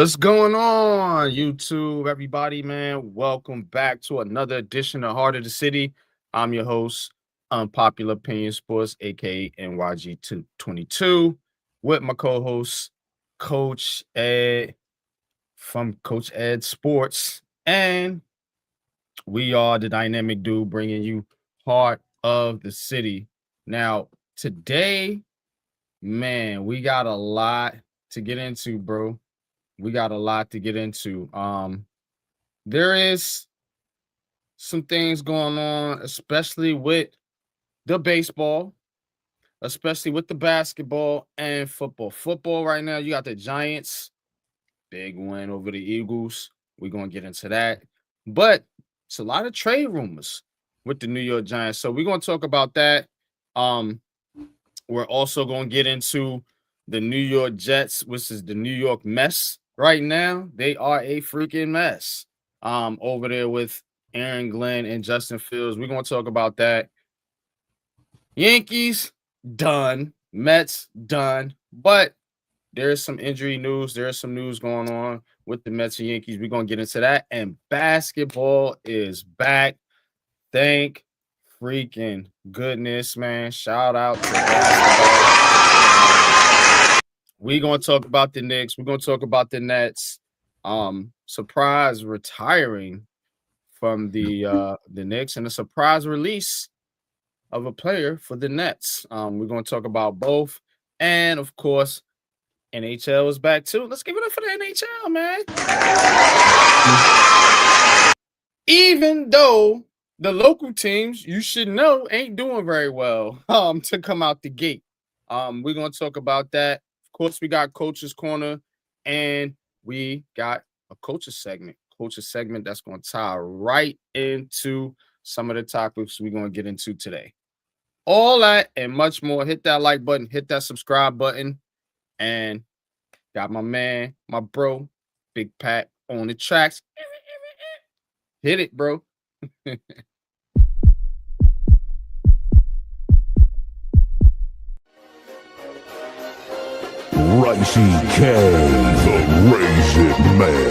What's going on, YouTube, everybody, man? Welcome back to another edition of Heart of the City. I'm your host, Unpopular Opinion Sports, aka NYG222, with my co-host, Coach Ed from Coach Ed Sports. And we are the dynamic dude bringing you Heart of the City. Now, today, man, we got a lot to get into, bro. We got a lot to get into. There is some things going on, especially with the baseball, especially with the basketball and football. Football right now, you got the Giants, big win over the Eagles. We're gonna get into that, but it's a lot of trade rumors with the New York Giants. So we're gonna talk about that. We're also gonna get into the New York Jets, which is the New York mess. Right now, they are a freaking mess. Over there with Aaron Glenn and Justin Fields. We're gonna talk about that. Yankees done, Mets done, but there's some injury news. There's some news going on with the Mets and Yankees. We're gonna get into that. And basketball is back. Thank freaking goodness, man. Shout out to basketball. We're gonna talk about the Knicks. We're gonna talk about the Nets. Surprise retiring from the Knicks and a surprise release of a player for the Nets. We're gonna talk about both, and of course, NHL is back too. Let's give it up for the NHL, man. Even though the local teams, you should know, ain't doing very well to come out the gate. We're gonna talk about that. Of course, we got Coach's Corner, and we got a coach's segment that's going to tie right into some of the topics we're going to get into today. All that and much more. Hit that like button, hit that subscribe button, and got my man, my bro, Big Pat on the tracks. Hit it, bro. Ricey K, the Raisin Man.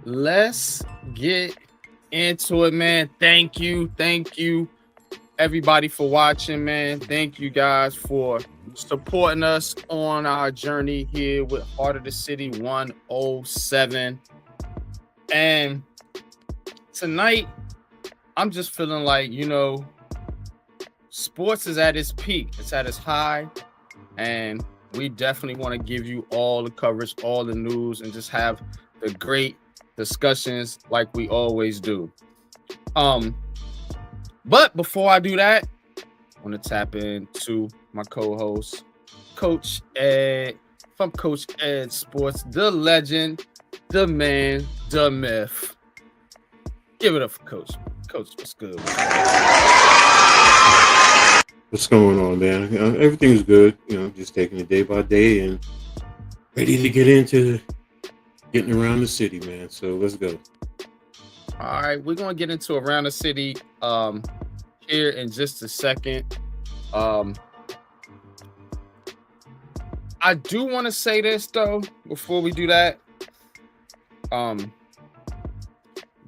Let's get into it, man. Thank you, everybody, for watching, man. Thank you guys for supporting us on our journey here with Heart of the City 107. And tonight, I'm just feeling like, sports is at its peak. It's at its high. And we definitely want to give you all the coverage, all the news, and just have the great discussions like we always do. But before I do that, I want to tap into my co-host, Coach Ed from Coach Ed Sports, the legend, the man, the myth. Give it up for Coach. Coach, what's good? What's going on, man? Everything's good. Just taking it day by day and ready to get into getting around the city, man. So let's go. All right, we're gonna get into around the city here in just a second. I do want to say this though before we do that.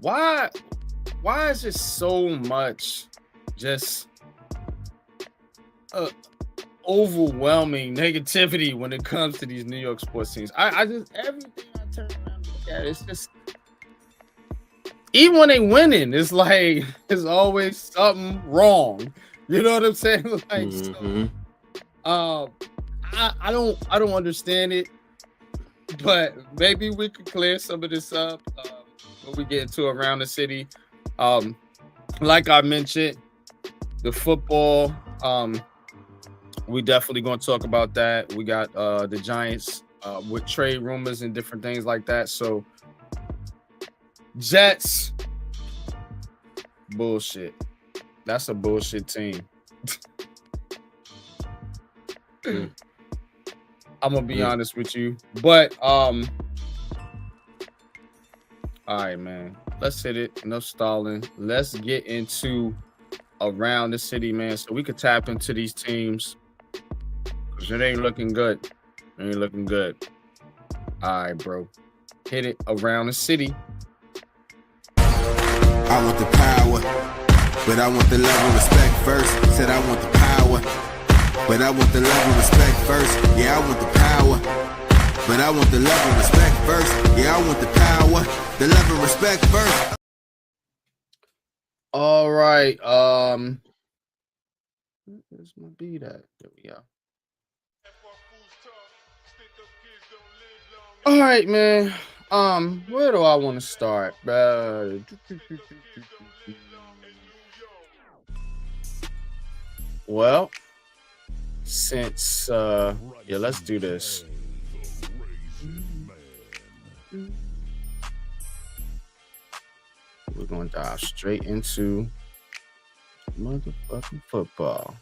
Why is it so much just overwhelming negativity when it comes to these New York sports teams? I just everything I turn around and look at, it's just even when they winning, it's like there's always something wrong. You know what I'm saying? Like, so, I don't understand it, but maybe we could clear some of this up when we get into around the city. Like I mentioned, the football. We definitely going to talk about that. We got the Giants with trade rumors and different things like that. So Jets, bullshit. That's a bullshit team. I'm gonna be honest with you, but all right, man. Let's hit it. No stalling. Let's get into around the city, man, so we could tap into these teams because it ain't looking good. It ain't looking good. All right, bro. Hit it around the city. I want the power, but I want the love and respect first. Said I want the power, but I want the love and respect first. Yeah, I want the power, but I want the love and respect first. Yeah, I want the power, the love and respect first. All right. Where's my beat at? There we go. All right, man. Where do I want to start? Well, since yeah, let's do this. We're gonna dive straight into motherfucking football.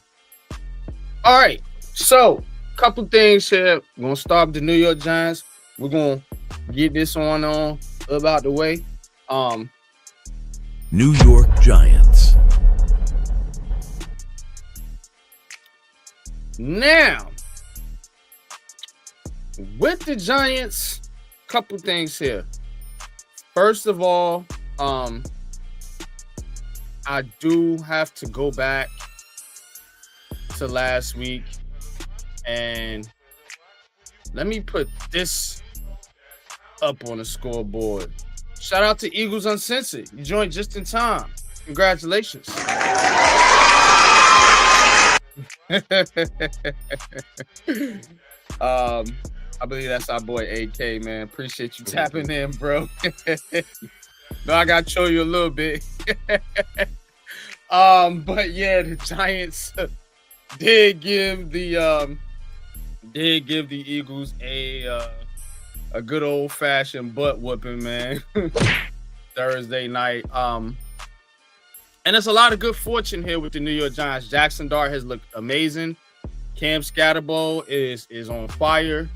All right, so couple things here. We're gonna start with the New York Giants. We're gonna get this on about the way. New York Giants. Now, with the Giants, couple things here. First of all, I do have to go back to last week and let me put this up on the scoreboard. Shout out to Eagles Uncensored. You joined just in time. Congratulations. I believe that's our boy AK, man. Appreciate you tapping in, bro. No, I gotta show you a little bit. But yeah, the Giants did give the Eagles a good old fashioned butt whooping, man. Thursday night. And there's a lot of good fortune here with the New York Giants. Jaxson Dart has looked amazing. Cam Skattebo is on fire.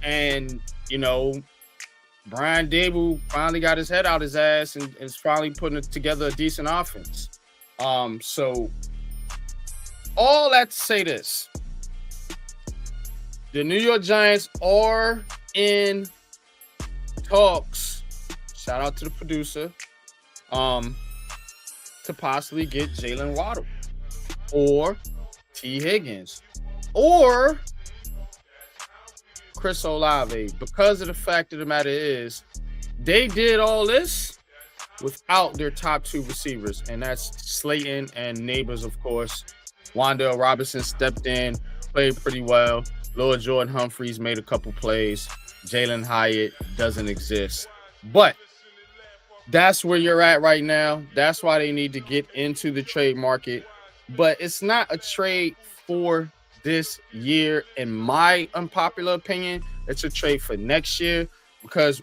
And, you know, Brian Dable finally got his head out his ass and is finally putting together a decent offense. So all that to say this. The New York Giants are in talks. Shout out to the producer. To possibly get Jalen Waddle or T. Higgins or Chris Olave, because of the fact of the matter is they did all this without their top two receivers, and that's Slayton and Neighbors, of course. Wan'Dale Robinson stepped in, played pretty well. Lord Jordan Humphreys made a couple plays. Jalen Hyatt doesn't exist. But that's where you're at right now. That's why they need to get into the trade market. But it's not a trade for this year, in my unpopular opinion. It's a trade for next year because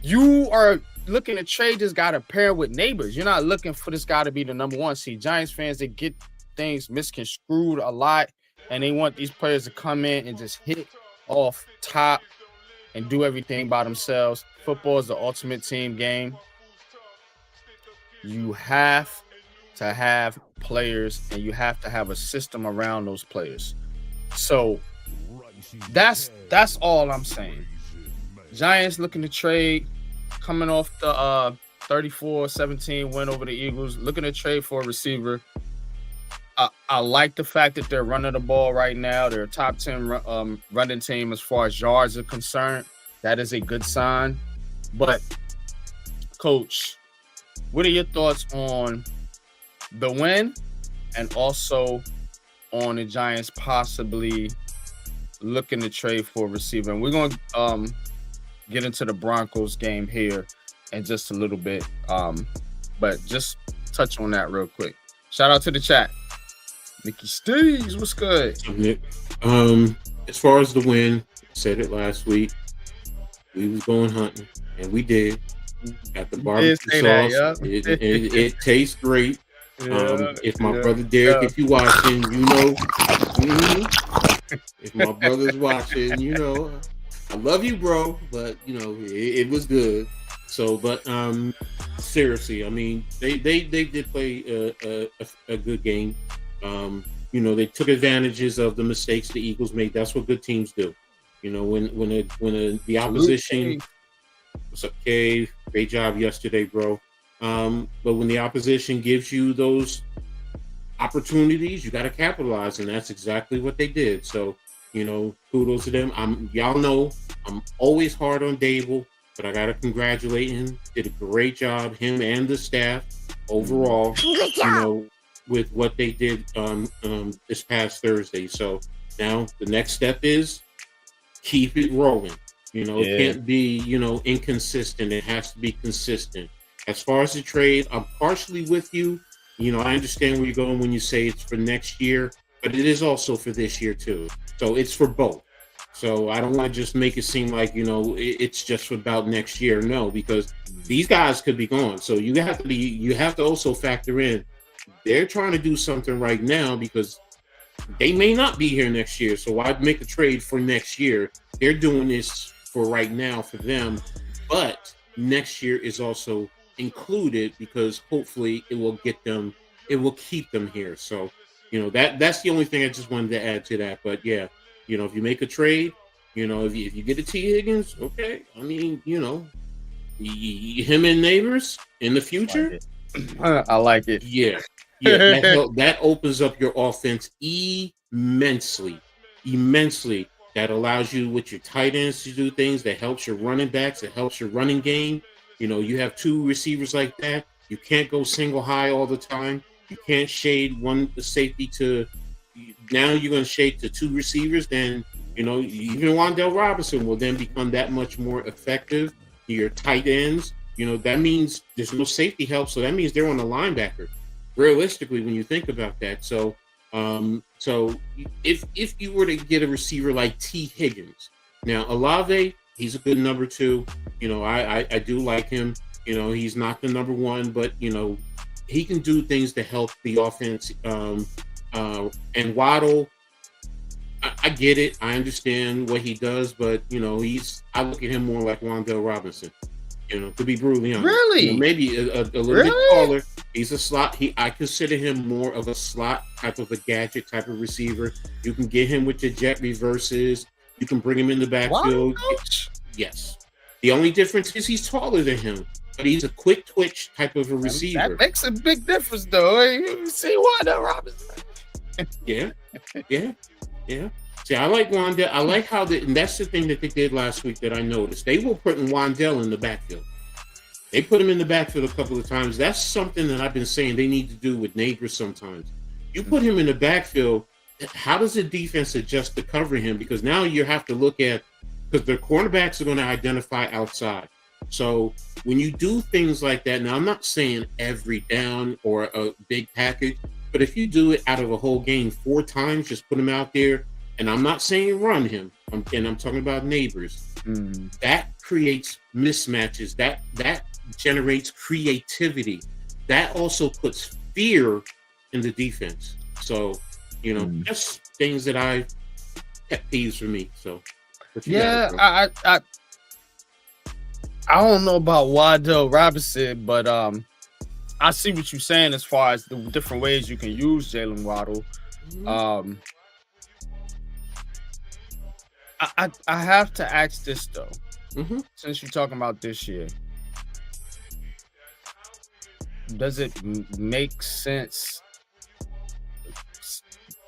you are looking to trade this guy to pair with Neighbors. You're not looking for this guy to be the number one. See, Giants fans, they get things misconstrued a lot, and they want these players to come in and just hit off top and do everything by themselves. Football is the ultimate team game. You have to have players, and you have to have a system around those players. So that's all I'm saying. Giants looking to trade, coming off the 34-17 win over the Eagles, looking to trade for a receiver. I like the fact that they're running the ball right now. They're a top 10 running team as far as yards are concerned. That is a good sign. But, Coach, what are your thoughts on the win and also on the Giants possibly looking to trade for a receiver? And we're going to get into the Broncos game here in just a little bit. But just touch on that real quick. Shout out to the chat. Nicky Steves, what's good? As far as the win, said it last week. We was going hunting, and we did. Got the barbecue sauce. It tastes great. Yeah, if my brother Derek, if you watching, you know. If my brother's watching, you know, I love you, bro. But you know, it was good. So, but seriously, I mean, they did play a good game. You know, they took advantages of the mistakes the Eagles made. That's what good teams do. You know, when the opposition. What's up, Cave? Great job yesterday, bro. But when the opposition gives you those opportunities, you got to capitalize, and that's exactly what they did. So, you know, kudos to them. Y'all know I'm always hard on Dable, but I got to congratulate him. Did a great job, him and the staff overall. You know, with what they did this past Thursday. So now the next step is keep it rolling. You know, It can't be, you know, inconsistent. It has to be consistent. As far as the trade, I'm partially with you. You know, I understand where you're going when you say it's for next year, but it is also for this year too. So it's for both. So I don't want to just make it seem like, you know, it's just about next year. No, because these guys could be gone. So you have to also factor in they're trying to do something right now because they may not be here next year. So why make a trade for next year? They're doing this for right now for them, but next year is also included because hopefully it will keep them here. So, you know, that's the only thing I just wanted to add to that. But yeah, you know, if you make a trade, you know, if you get a T. Higgins, okay. I mean, you know, him and Neighbors in the future. I like it. Yeah. That opens up your offense immensely. That allows you with your tight ends to do things. That helps your running backs. That helps your running game. You know, you have two receivers like that. You can't go single high all the time. You can't shade the safety to. Now you're going to shade to two receivers. Then, you know, even Wan'Dale Robinson will then become that much more effective. Your tight ends, you know, that means there's no safety help. So that means they're on the linebacker. Realistically, when you think about that. So if you were to get a receiver like T. Higgins, now Olave, he's a good number two. You know, I do like him. You know, he's not the number one, but you know, he can do things to help the offense. And Waddle, I get it. I understand what he does, but you know, I look at him more like Wan'Dale Robinson. You know, to be brutally honest. Really? You know, maybe a little bit taller. He's a slot. I consider him more of a slot type of a gadget type of receiver. You can get him with your jet reverses. You can bring him in the backfield. Yes. The only difference is he's taller than him, but he's a quick twitch type of a receiver. That makes a big difference, though. You see Wan'Dale Robinson? Yeah. See, I like Wan'Dale. I like how and that's the thing that they did last week that I noticed. They were putting Wan'Dale in the backfield. They put him in the backfield a couple of times. That's something that I've been saying they need to do with Neighbors sometimes. You put him in the backfield, how does the defense adjust to cover him? Because now you have to look at, because the cornerbacks are going to identify outside. So when you do things like that, now I'm not saying every down or a big package, but if you do it out of a whole game 4 times, just put him out there. And I'm not saying run him, I'm talking about Neighbors. That creates mismatches. That generates creativity. That also puts fear in the defense. So, you know, that's things that pet peeves for me. So, I don't know about Wan'Dale Robinson, but I I see what you're saying as far as the different ways you can use Jalen Waddle. I have to ask this though, since you're talking about this year, does it make sense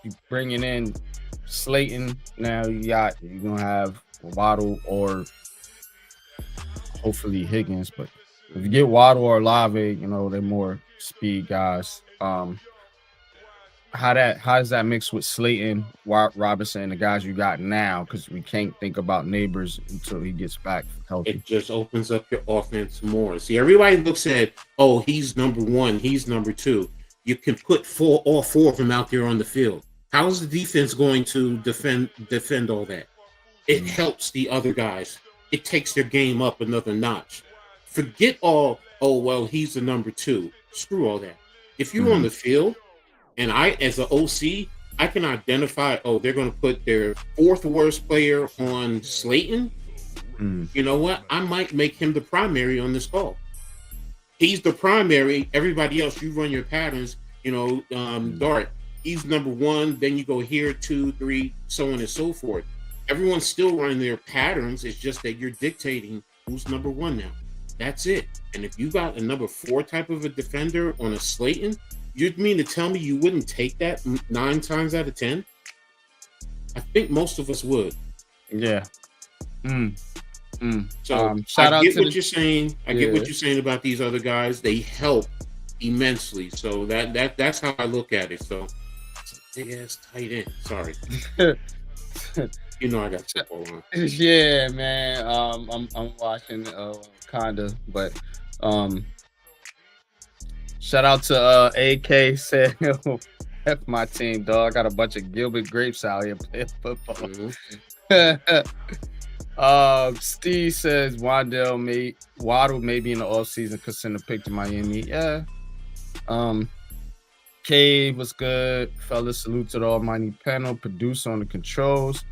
you bringing in Slayton? Now you're gonna have Waddle or hopefully Higgins, but if you get Waddle or Olave, they're more speed guys. How does that mix with Slayton, Robinson, and the guys you got now? Because we can't think about Neighbors until he gets back healthy. It just opens up your offense more. See, everybody looks at, oh, he's number one, he's number two. You can put all four of them out there on the field. How is the defense going to defend all that? It helps the other guys. It takes their game up another notch. Forget all, oh, well, he's the number two. Screw all that. If you're on the field, and I, as an OC, I can identify, oh, they're going to put their fourth worst player on Slayton. You know what? I might make him the primary on this call. He's the primary. Everybody else, you run your patterns. Dart, he's number one. Then you go here, 2, 3, so on and so forth. Everyone's still running their patterns. It's just that you're dictating who's number one now. That's it. And if you got a number 4 type of a defender on a Slayton, you'd mean to tell me you wouldn't take that 9 times out of 10? I think most of us would. Yeah. So shout I out get to what you're saying. I get what you're saying about these other guys. They help immensely. So that's how I look at it. So it's a big ass tight end. Sorry. I got football on. Yeah, man. I'm watching kinda, but shout out to AK said F my team, dog. Got a bunch of Gilbert Grapes out here playing football. Steve says Waddle may be in the offseason because send a pick to Miami. Yeah. Cave was good. Fellas, salute to the almighty panel. Producer on the controls.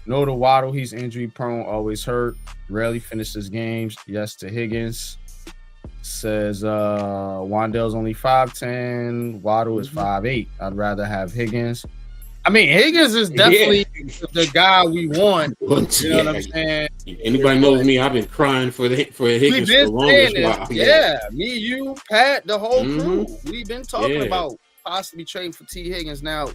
No to Waddle, he's injury prone, always hurt. Rarely finishes games. Yes to Higgins. Says Wandell's only 5'10. Waddle is 5'8. I'd rather have Higgins. I mean, Higgins is definitely the guy we want. You know what I'm saying? Anybody knows me, I've been crying for Higgins for the longest while. Yeah, me, you, Pat, the whole crew. We've been talking about possibly trading for T. Higgins. Now,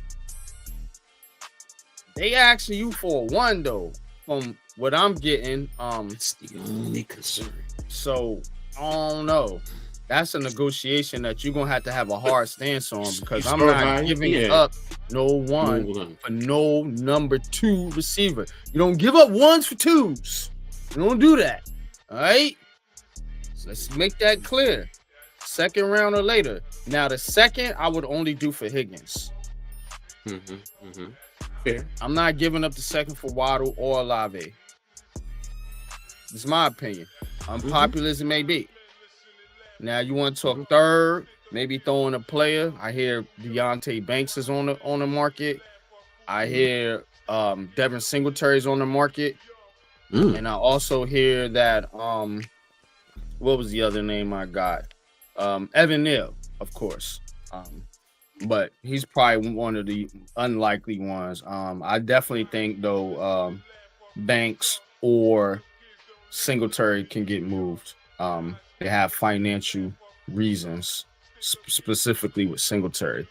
they asking you for one, though, from what I'm getting. It's the only concern. So, I don't know. That's a negotiation that you're going to have a hard stance on because I'm not giving up no one for no number 2 receiver. You don't give up ones for 2s. You don't do that. All right? So let's make that clear. Second round or later. Now, the second, I would only do for Higgins. Fair. I'm not giving up the second for Waddle or Olave. It's my opinion. Unpopular as it may be. Now you want to talk third, maybe throwing a player. I hear Deontay Banks is on the market. I hear Devin Singletary's on the market. And I also hear that what was the other name I got? Evan Neal, of course. But he's probably one of the unlikely ones. I definitely think though Banks or Singletary can get moved. They have financial reasons, specifically with Singletary.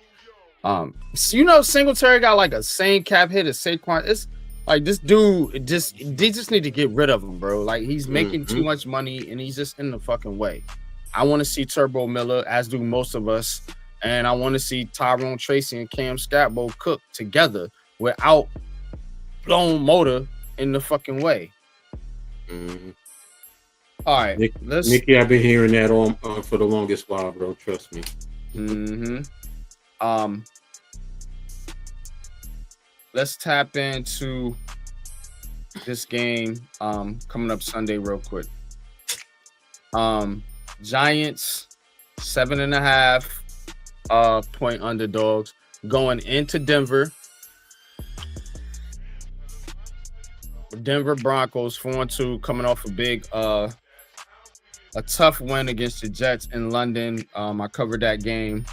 So, Singletary got like a same cap hit as Saquon. It's like this dude, they just need to get rid of him, bro. Like he's making too much money and he's just in the fucking way. I want to see Turbo Miller, as do most of us, and I want to see Tyrone Tracy and Cam Skattebo cook together without blown motor in the fucking way. All right, Nikki, I've been hearing that on for the longest while, bro. Trust me. Let's tap into this game coming up Sunday real quick. Giants 7.5 point underdogs going into Denver. Denver Broncos 4-2 coming off a big a tough win against the Jets in London. I covered that game.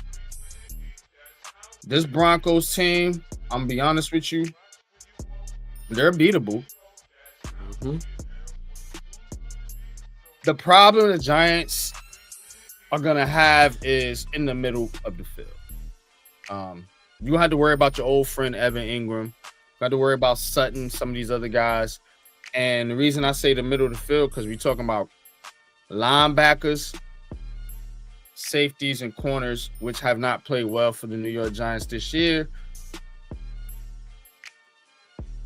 This Broncos team, I'm gonna be honest with you, they're beatable. Mm-hmm. The problem the Giants are gonna have is in the middle of the field. You had to worry about your old friend Evan Ingram. You had to worry about Sutton, some of these other guys. And the reason I say the middle of the field, because we're talking about linebackers, safeties, and corners, which have not played well for the New York Giants this year.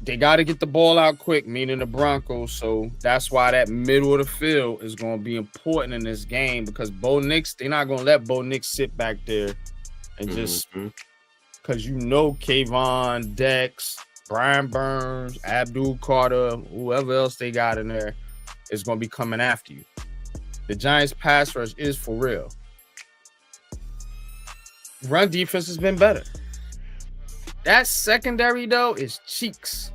They got to get the ball out quick, meaning the Broncos. So that's why that middle of the field is going to be important in this game, because Bo Nix, they're not going to let Bo Nix sit back there and just because Kayvon, Dex, Brian Burns, Abdul Carter, whoever else they got in there is going to be coming after you. The Giants' pass rush is for real. Run defense has been better. That secondary, though, is cheeks.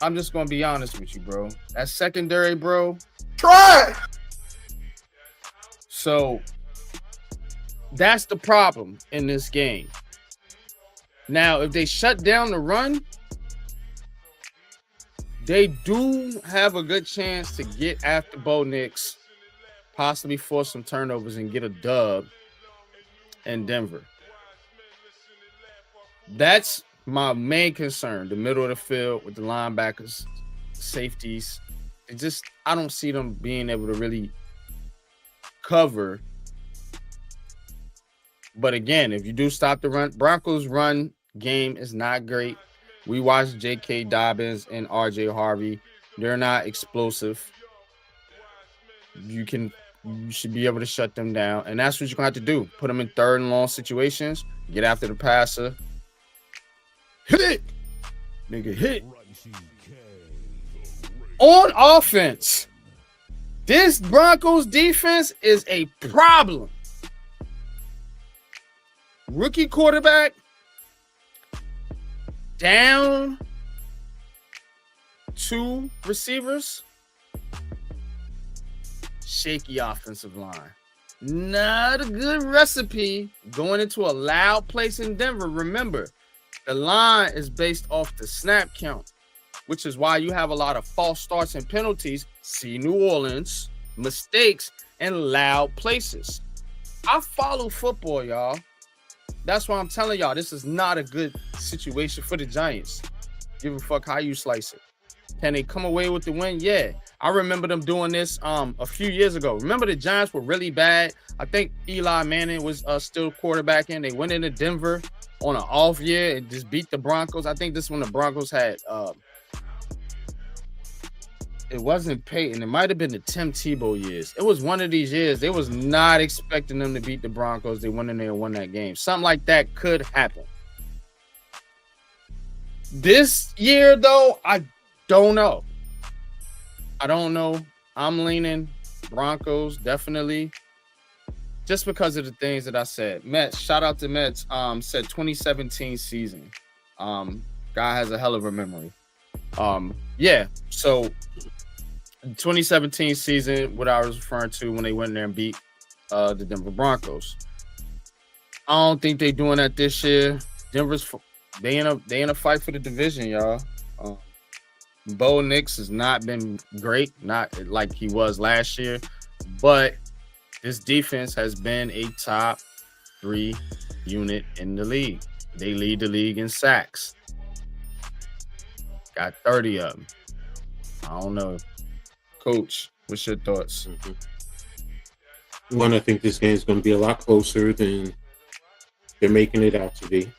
I'm just going to be honest with you, bro. That secondary, bro. Try. So that's the problem in this game. Now, if they shut down the run, they do have a good chance to get after Bo Nix, possibly force some turnovers and get a dub in Denver. That's my main concern, the middle of the field with the linebackers, safeties. I don't see them being able to really cover. But again, if you do stop the run, Broncos run game is not great. We watched J.K. Dobbins and R.J. Harvey. They're not explosive. You should be able to shut them down. And that's what you're going to have to do. Put them in third and long situations. Get after the passer. Hit! Nigga, hit. On offense, this Broncos defense is a problem. Rookie quarterback, down 2 receivers, shaky offensive line. Not a good recipe going into a loud place in Denver. Remember, the line is based off the snap count, which is why you have a lot of false starts and penalties. See New Orleans, mistakes, and loud places. I follow football, y'all. That's why I'm telling y'all this is not a good situation for the Giants. Give a fuck how you slice it. Can they come away with the win? Yeah. I remember them doing this a few years ago. Remember the Giants were really bad? I think Eli Manning was still quarterbacking. They went into Denver on an off year and just beat the Broncos. I think this is when the Broncos had it wasn't Peyton. It might have been the Tim Tebow years. It was one of these years. They was not expecting them to beat the Broncos. They went in there and won that game. Something like that could happen. This year, though, I don't know. I'm leaning Broncos, definitely. Just because of the things that I said. Mets, shout out to Mets, said 2017 season. Guy has a hell of a memory. Yeah, so 2017 season, what I was referring to when they went in there and beat the Denver Broncos. I don't think they're doing that this year. Denver's they in a fight for the division, y'all. Bo Nix has not been great, not like he was last year, but this defense has been a top 3 unit in the league. They lead the league in sacks. Got 30 of them. I don't know. Coach, what's your thoughts? One, I think this game is going to be a lot closer than they're making it out to be.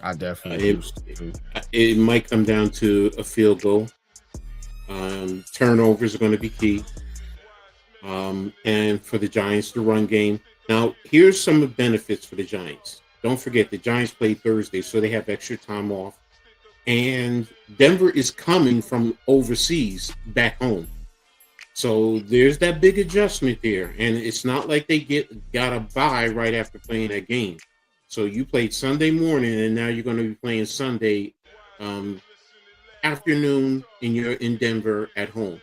I definitely it might come down to a field goal. Turnovers are going to be key. And for the Giants, the run game. Now, here's some of the benefits for the Giants. Don't forget, the Giants play Thursday, so they have extra time off. And Denver is coming from overseas back home. So there's that big adjustment there. And it's not like they got a bye right after playing that game. So you played Sunday morning, and now you're going to be playing Sunday afternoon, and you're in Denver at home.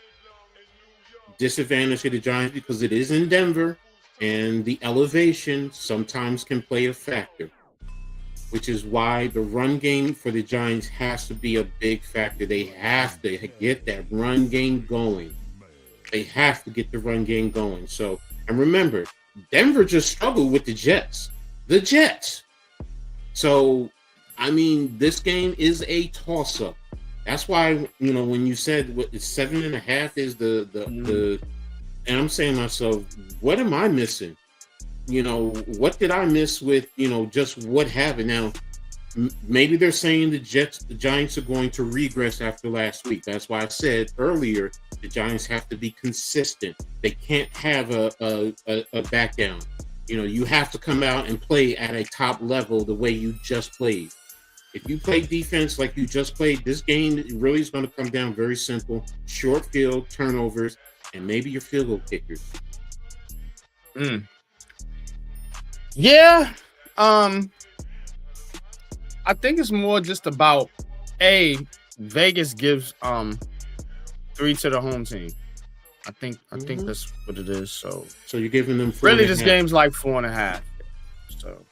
disadvantage of the Giants because it is in Denver, and the elevation sometimes can play a factor, which is why the run game for the Giants has to be a big factor. They have to get that run game going. They have to get the run game going. So, and remember, Denver just struggled with the Jets. The Jets. So, I mean, this game is a toss-up. That's why, you know, when you said what 7.5 is the and I'm saying to myself, what am I missing? You know, what did I miss with, you know, just what happened? Now, maybe they're saying the Giants are going to regress after last week. That's why I said earlier the Giants have to be consistent. They can't have a back down. You know, you have to come out and play at a top level the way you just played. If you play defense like you just played, this game really is going to come down very simple: short field, turnovers, and maybe your field goal kickers. Yeah. I think it's more just about Vegas gives 3 to the home team. I think that's what it is. So you're giving them 4.5. Really this game's like 4.5. So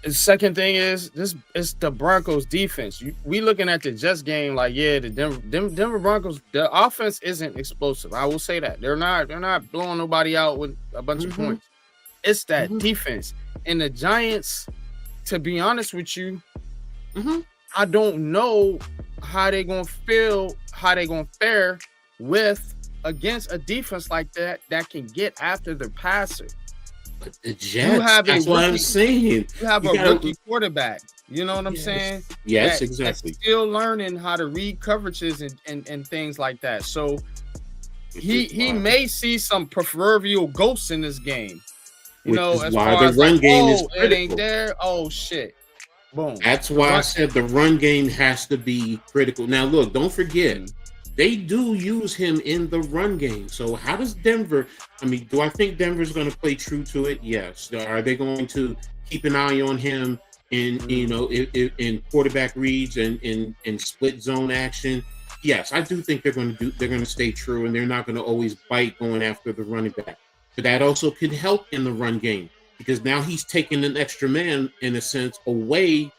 the second thing is it's the Broncos defense. We looking at the Jets game like, yeah, the Denver Broncos, the offense isn't explosive. I will say that. They're not blowing nobody out with a bunch of points. It's that defense. And the Giants, to be honest with you, I don't know how they're gonna fare against a defense like that can get after the passer. But the Jets, that's what I'm saying. You have a rookie quarterback. You know what I'm saying? Yes, exactly. That's still learning how to read coverages and things like that. So he may see some proverbial ghosts in this game. You know, as far as the run game is critical. It ain't there. Oh shit. Boom. That's why I said the run game has to be critical. Now, look, don't forget, they do use him in the run game. So how does Denver, I mean, do I think Denver's going to play true to it? Yes. Are they going to keep an eye on him in, you know, in quarterback reads and in split zone action? Yes, I do think they're going to stay true, and they're not going to always bite going after the running back. But that also could help in the run game, because now he's taking an extra man, in a sense, away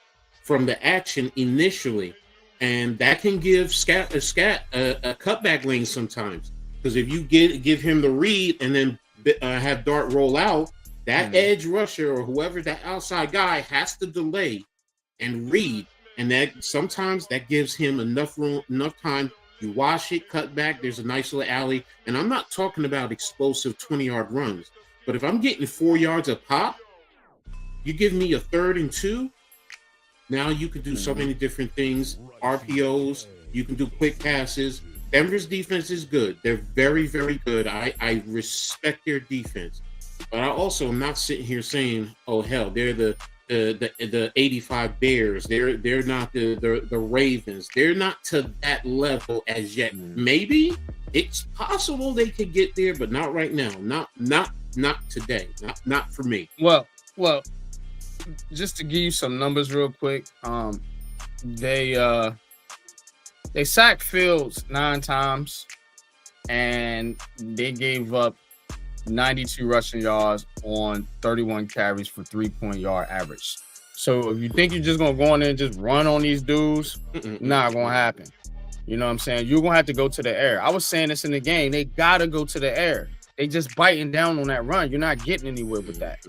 from the action initially. And that can give a cutback lane sometimes. Because if you give him the read and then have Dart roll out, that edge rusher or whoever, that outside guy, has to delay and read. And that sometimes that gives him enough room, enough time. You wash it, cut back, there's a nice little alley. And I'm not talking about explosive 20-yard runs. But if I'm getting 4 yards a pop, you give me a 3rd and 2. Now you can do so many different things. RPOs, you can do quick passes. Denver's defense is good. They're very, very good. I respect their defense. But I also am not sitting here saying, oh hell, they're the 85 Bears. They're not the Ravens. They're not to that level as yet. Maybe it's possible they could get there, but not right now. Not today. Not for me. Well, just to give you some numbers real quick, they sacked Fields 9 times, and they gave up 92 rushing yards on 31 carries for 3-point yard average. So if you think you're just gonna go in there and just run on these dudes, not gonna happen. You know what I'm saying? You're gonna have to go to the air. I was saying this in the game. They gotta go to the air. They just biting down on that run. You're not getting anywhere with that.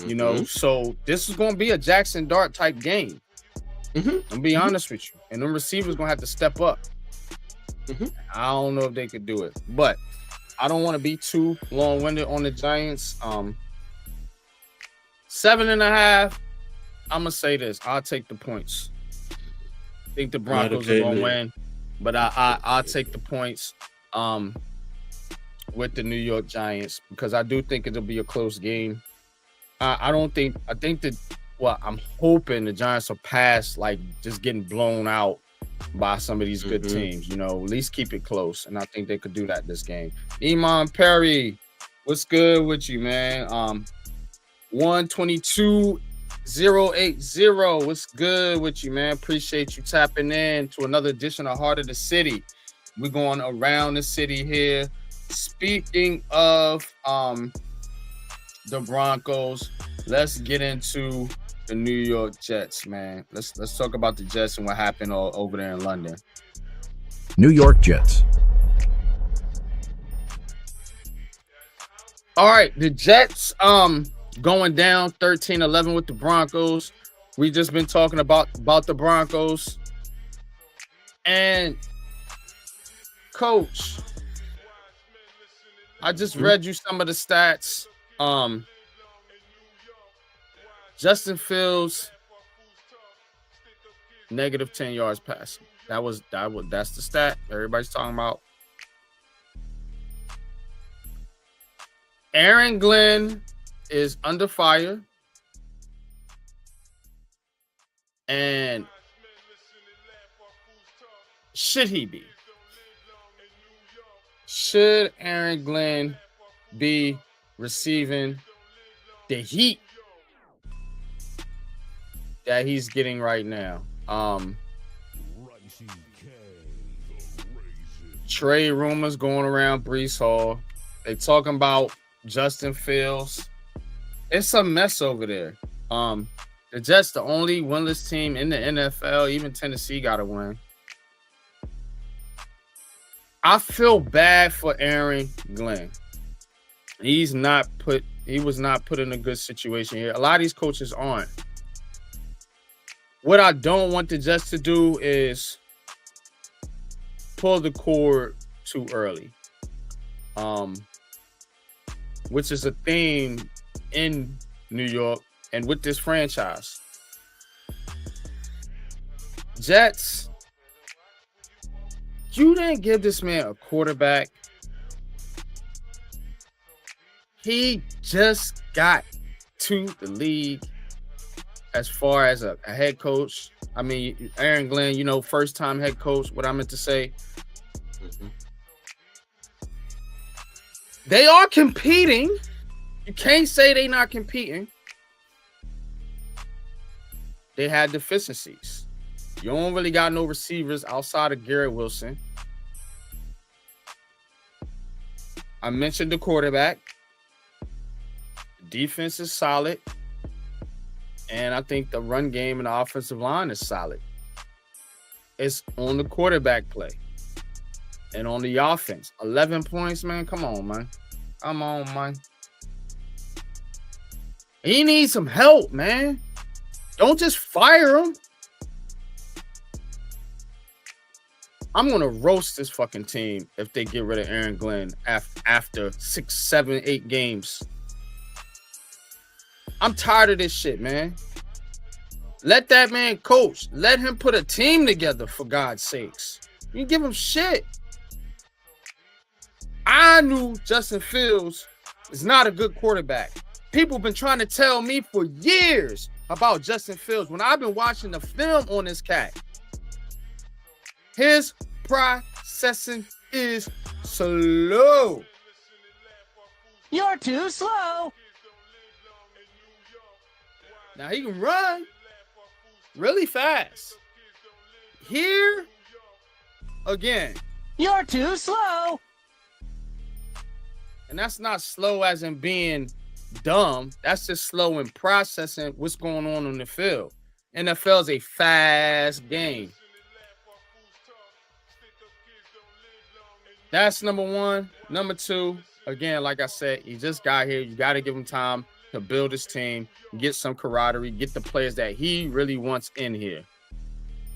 You know, so this is gonna be a Jaxson Dart type game. I'm be honest with you. And them receivers gonna have to step up. I don't know if they could do it, but I don't want to be too long-winded on the Giants. 7.5. I'm gonna say this. I'll take the points. I think the Broncos are gonna win, but I'll take the points with the New York Giants, because I do think it'll be a close game. I'm hoping the Giants will pass, like just getting blown out by some of these good teams, you know, at least keep it close. And I think they could do that this game. Iman Perry, what's good with you, man? 122080. What's good with you, man? Appreciate you tapping in to another edition of Heart of the City. We're going around the city here. Speaking of the Broncos, let's get into the New York Jets, man. Let's talk about the Jets and what happened over there in London. New York Jets. All right, the Jets going down 13-11 with the Broncos. We just been talking about the Broncos. And Coach, I just read you some of the stats. Justin Fields negative 10 yards passing. That's the stat everybody's talking about. Aaron Glenn is under fire. And should he be? Should Aaron Glenn be receiving the heat that he's getting right now? Trade rumors going around Breece Hall. They talking about Justin Fields. It's a mess over there. The Jets, the only winless team in the NFL. Even Tennessee got to win. I feel bad for Aaron Glenn. He was not put in a good situation here. A lot of these coaches aren't. What I don't want the Jets to do is pull the cord too early. Which is a theme in New York and with this franchise. Jets, you didn't give this man a quarterback. He just got to the league as far as a head coach. I mean, Aaron Glenn, first time head coach, what I meant to say. Mm-hmm. They are competing. You can't say they're not competing. They had deficiencies. You don't really got no receivers outside of Garrett Wilson. I mentioned the quarterback. The defense is solid. And I think the run game and the offensive line is solid. It's on the quarterback play. And on the offense. 11 points, man. Come on, man. Come on, man. He needs some help, man. Don't just fire him. I'm going to roast this fucking team if they get rid of Aaron Glenn after 6, 7, 8 games. I'm tired of this shit, man. Let that man coach. Let him put a team together, for God's sakes. You give him shit. I knew Justin Fields is not a good quarterback. People have been trying to tell me for years about Justin Fields when I've been watching the film on this cat. His processing is slow. You're too slow. Now he can run really fast. Here, again. You're too slow. And that's not slow as in being dumb. That's just slow in processing what's going on the field. NFL is a fast game. That's number one. Number two, again, like I said, he just got here. You got to give him time to build his team, get some camaraderie, get the players that he really wants in here.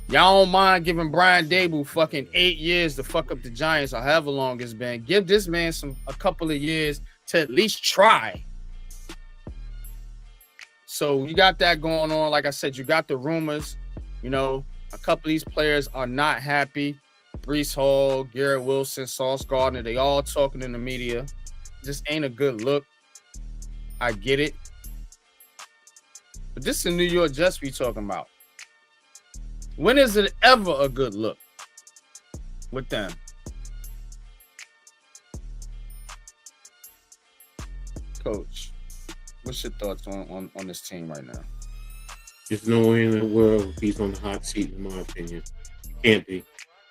Y'all don't mind giving Brian Daboll fucking 8 years to fuck up the Giants or however long it's been. Give this man a couple of years to at least try. So you got that going on. Like I said, you got the rumors. A couple of these players are not happy. Breece Hall, Garrett Wilson, Sauce Gardner, they all talking in the media. Just ain't a good look. I get it. But this is the New York Jets we talking about. When is it ever a good look with them? Coach, what's your thoughts on this team right now? There's no way in the world he's on the hot seat, in my opinion. He can't be.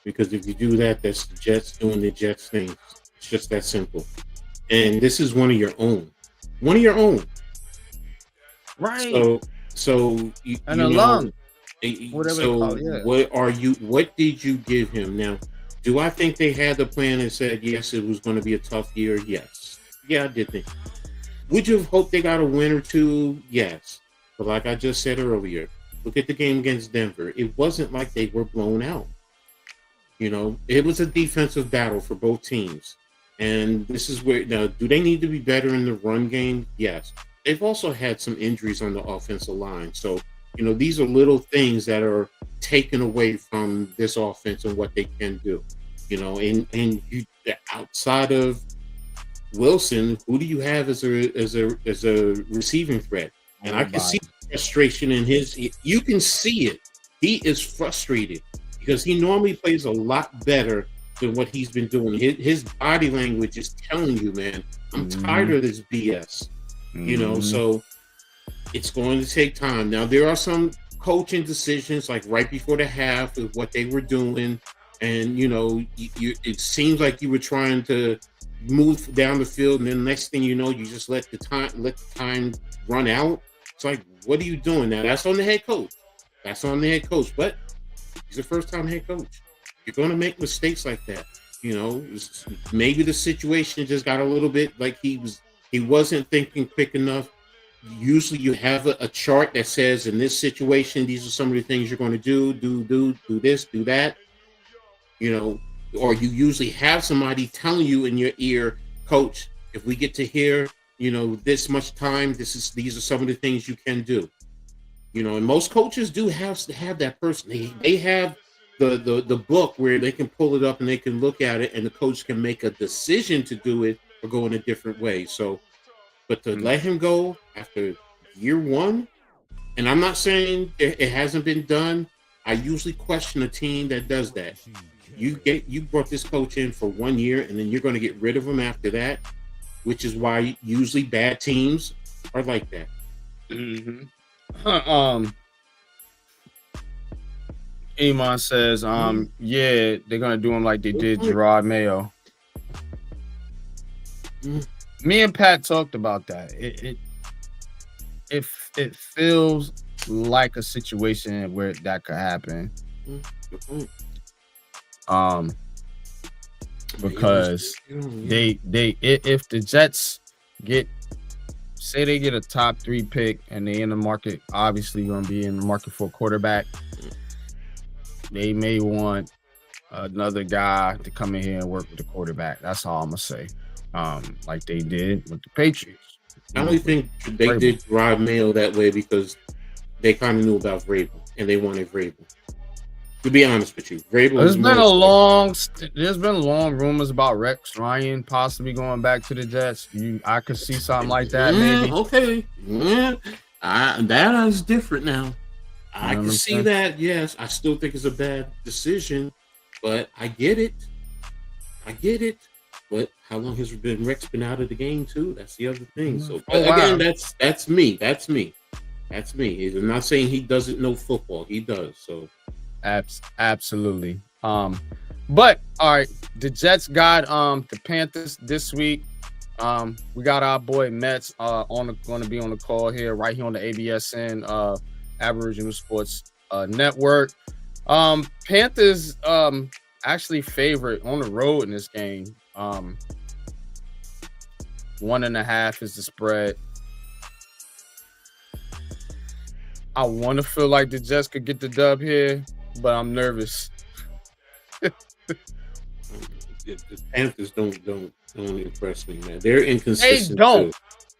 because if you do that, that's the Jets doing the Jets thing. It's just that simple. And this is one of your own. Right. So you An know, alum. Whatever they so call it, yeah. what did you give him? Now, do I think they had the plan and said, yes, it was going to be a tough year? Yes. Yeah, I did think. Would you have hoped they got a win or two? Yes. But like I just said earlier, look at the game against Denver. It wasn't like they were blown out. You know, it was a defensive battle for both teams. And this is where, now, do they need to be better in the run game? Yes. They've also had some injuries on the offensive line. So, you know, these are little things that are taken away from this offense and what they can do. You know, and you, outside of Wilson, who do you have as a receiving threat? And I can see frustration in his. You can see it. He is frustrated because he normally plays a lot better than what he's been doing. His body language is telling you, man, I'm tired of this BS. You know, so it's going to take time. Now there are some coaching decisions, like right before the half, of what they were doing, and you know, it seems like you were trying to move down the field, and then the next thing you know, you just let the time run out. It's like, what are you doing now? That's on the head coach. But he's a first-time head coach. You're going to make mistakes like that. You know, maybe the situation just got a little bit like he wasn't thinking quick enough. Usually you have a chart that says, in this situation, these are some of the things you're going to do this, do that. You know, or you usually have somebody telling you in your ear, coach, if we get to here, you know, this much time, these are some of the things you can do. You know, and most coaches do have that person. They have the book where they can pull it up and they can look at it, and the coach can make a decision to do it or go in a different way. So, but to let him go after year one, and I'm not saying it hasn't been done. I usually question a team that does that. You brought this coach in for 1 year, and then you're going to get rid of him after that, which is why usually bad teams are like that. Iman says, yeah, they're gonna do him like they did Gerard Mayo. Me and Pat talked about that. It feels like a situation where that could happen. Because if the Jets say they get a top 3 pick and they in the market, obviously going to be in the market for a quarterback, they may want another guy to come in here and work with the quarterback. That's all I'm gonna say. Like they did with the Patriots. I only think they did Rod Mayo that way because they kind of knew about Vrabel and they wanted Vrabel. To be honest with you, Vrabel. There's been long rumors about Rex Ryan possibly going back to the Jets. I could see something like that, maybe. Okay, that is different now. I can see that. Yes, I still think it's a bad decision, but I get it. But how long has Rex been out of the game too? That's the other thing. So again, that's me. I'm not saying he doesn't know football. He does. So absolutely. But all right, the Jets got the Panthers this week. We got our boy Mets going to be on the call here, right here on the ABSN Aboriginal Sports Network. Panthers actually favorite on the road in this game. 1.5 is the spread. I want to feel like the Jets could get the dub here, but I'm nervous. The Panthers don't impress me, man. They're inconsistent.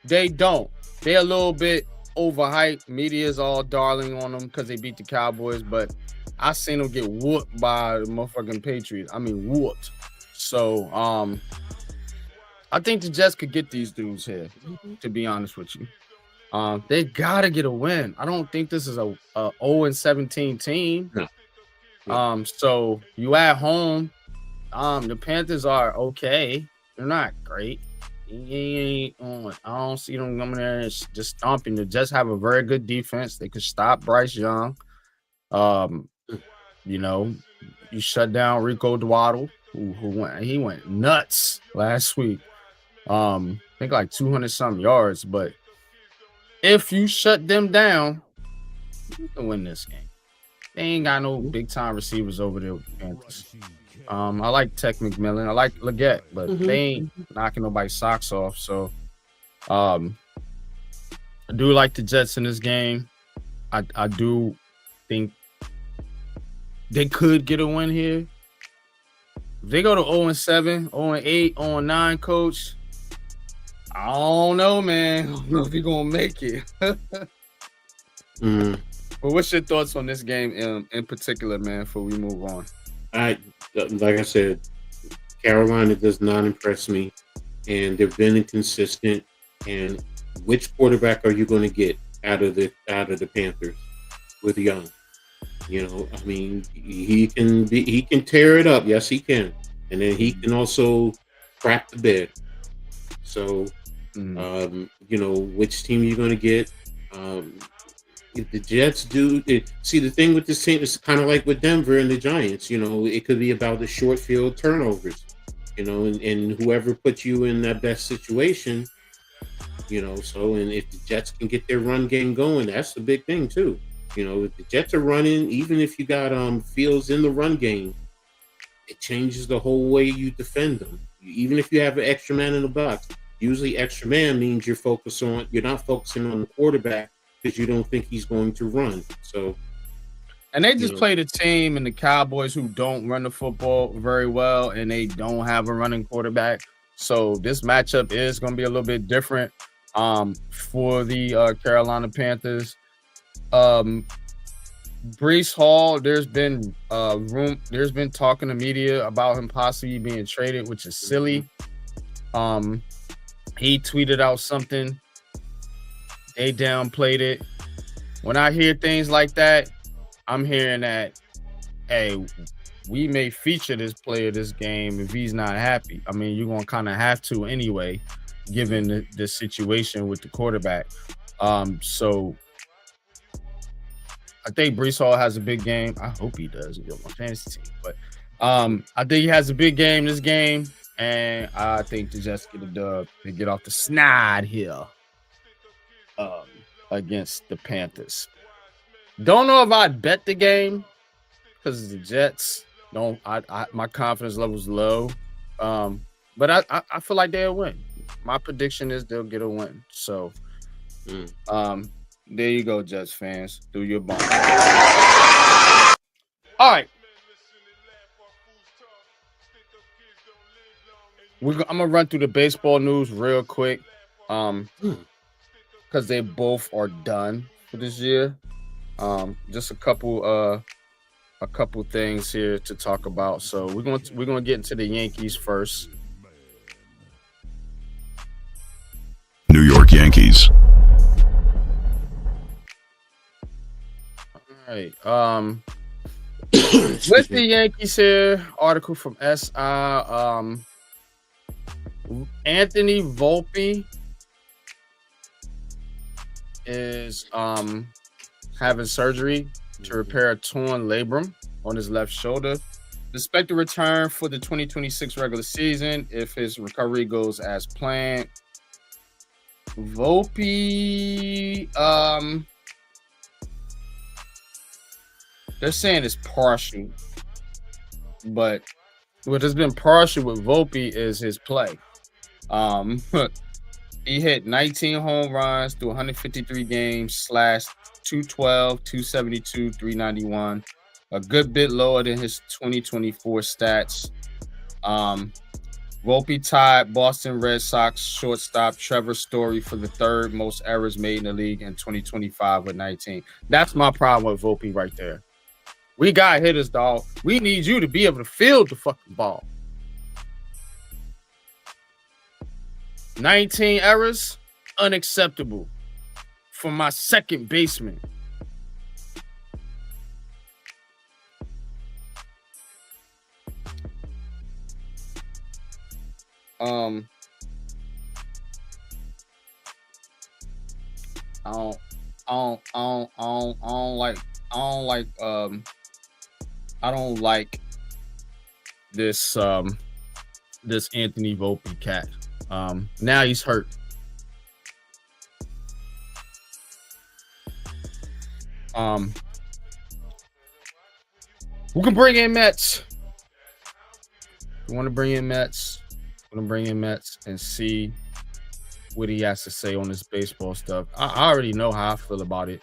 They don't. They're a little bit overhyped. Media's all darling on them because they beat the Cowboys, but I seen them get whooped by the motherfucking Patriots. I mean, whooped. So, I think the Jets could get these dudes here, to be honest with you. They gotta get a win. I don't think this is a 0-17 team. No. So you at home. The Panthers are okay. They're not great. I don't see them coming there and just stomping. The Jets have a very good defense. They could stop Bryce Young. You know, you shut down Rico Dwaddle, he went nuts last week. I think like 200 some yards, but if you shut them down, you can win this game. They ain't got no big time receivers over there with the Panthers. I like Tech McMillan, I like Leggett, but they ain't knocking nobody's socks off. So I do like the Jets in this game. I do think they could get a win here. If they go to 0-7, 0-8, 0-9, coach, I don't know, man. I don't know if you're gonna make it. But what's your thoughts on this game in particular, man, before we move on? Like I said, Carolina does not impress me, and they've been inconsistent. And which quarterback are you going to get out of the Panthers with Young? You know, I mean, he can tear it up. Yes, he can, and then he can also crap the bed. So, you know, which team you're going to get? If the Jets see the thing with this team is kind of like with Denver and the Giants. You know, it could be about the short field turnovers. You know, and whoever puts you in that best situation. You know, so and if the Jets can get their run game going, that's the big thing too. You know, if the Jets are running, even if you got Fields in the run game, it changes the whole way you defend them. Even if you have an extra man in the box, usually extra man means you're not focusing on the quarterback because you don't think he's going to run. So, and they just played a team in the Cowboys who don't run the football very well, and they don't have a running quarterback. So this matchup is going to be a little bit different for the Carolina Panthers. Breece Hall, there's been talk in the media about him possibly being traded, which is silly. He tweeted out something. They downplayed it. When I hear things like that, I'm hearing that, hey, we may feature this player this game if he's not happy. I mean, you're going to kind of have to anyway, given the situation with the quarterback. So I think Breece Hall has a big game. I hope he does. He's on my fantasy team. But I think he has a big game this game, and I think the Jets get a dub. They get off the snide here against the Panthers. Don't know if I'd bet the game because the Jets don't. My confidence level is low, but I feel like they'll win. My prediction is they'll get a win. So, there you go, Jets fans. Do your bond. All right. I'm gonna run through the baseball news real quick, because they both are done for this year. Just a couple things here to talk about. So we're gonna get into the Yankees first. New York Yankees. All right. With the Yankees here, article from SI. Anthony Volpe is having surgery to repair a torn labrum on his left shoulder. Expect to return for the 2026 regular season if his recovery goes as planned. Volpe, they're saying it's partial, but what has been partial with Volpe is his play. He hit 19 home runs through 153 games, /212, 272, 391. A good bit lower than his 2024 stats. Volpe tied Boston Red Sox shortstop Trevor Story for the third most errors made in the league in 2025 with 19. That's my problem with Volpe right there. We got hitters, dog. We need you to be able to field the fucking ball. 19 errors, unacceptable for my second baseman. I don't like this Anthony Volpe cat. Now he's hurt. Who can bring in Mets? We want to bring in Mets. We're gonna bring in Mets and see what he has to say on this baseball stuff. I already know how I feel about it,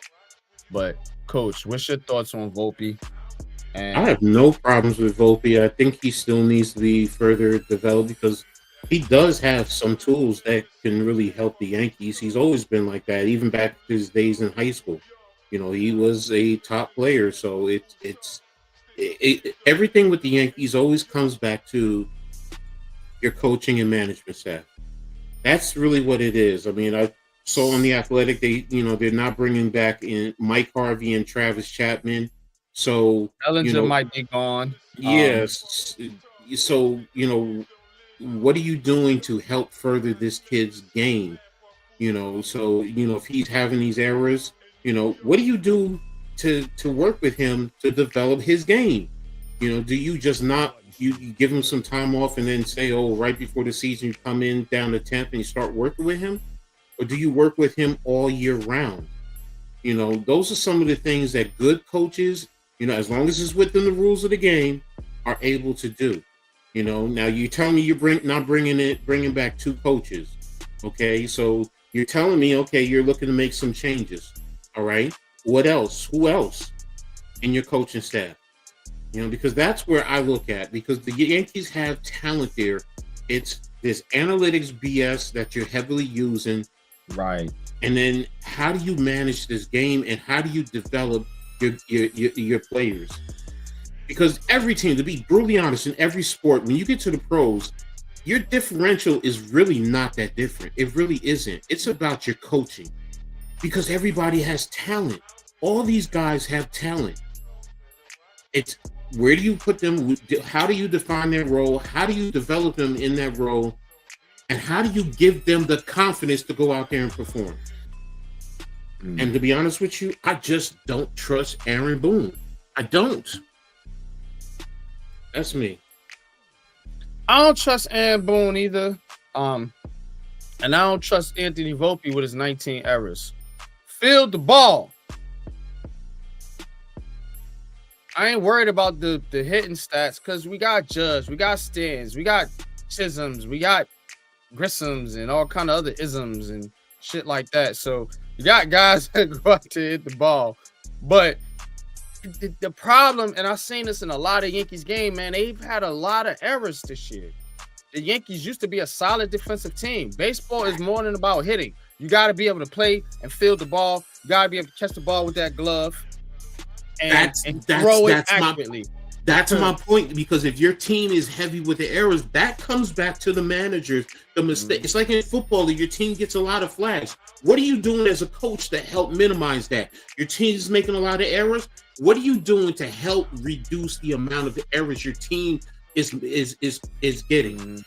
but Coach, what's your thoughts on Volpe? And I have no problems with Volpe. I think he still needs to be further developed because he does have some tools that can really help the Yankees. He's always been like that, even back to his days in high school. You know, he was a top player, so everything with the Yankees always comes back to your coaching and management staff. That's really what it is. I mean, I saw on the Athletic they're not bringing back in Mike Harvey and Travis Chapman. So Bellinger might be gone. Yes. So what are you doing to help further this kid's game? So if he's having these errors, what do you do to work with him to develop his game? Do you just not you give him some time off and then say, oh, right before the season you come in down to 10th and you start working with him? Or do you work with him all year round? Those are some of the things that good coaches, as long as it's within the rules of the game, are able to do. Now you tell me you're bringing back two coaches. Okay, so you're telling me, okay, you're looking to make some changes. All right, what else? Who else in your coaching staff? Because that's where I look at, because the Yankees have talent there. It's this analytics BS that you're heavily using. Right. And then how do you manage this game and how do you develop your players? Because every team, to be brutally honest, in every sport, when you get to the pros, your differential is really not that different. It really isn't. It's about your coaching, because everybody has talent. All these guys have talent. It's where do you put them? How do you define their role? How do you develop them in that role? And how do you give them the confidence to go out there and perform? And to be honest with you, I just don't trust Aaron Boone. I don't. That's me. I don't trust Aaron Boone either. And I don't trust Anthony Volpe with his 19 errors. Field the ball. I ain't worried about the hitting stats because we got Judge, we got Stans, we got Chisholms, we got Grissom's and all kind of other isms and shit like that. So you got guys that go out to hit the ball. But the problem, and I've seen this in a lot of Yankees game, man, they've had a lot of errors this year. The Yankees used to be a solid defensive team. Baseball is more than about hitting. You got to be able to play and field the ball. You got to be able to catch the ball with that glove and throw it accurately. That's my point, because if your team is heavy with the errors, that comes back to the managers, the mistake. It's like in football, your team gets a lot of flags. What are you doing as a coach to help minimize that? Your team is making a lot of errors. What are you doing to help reduce the amount of errors your team is getting?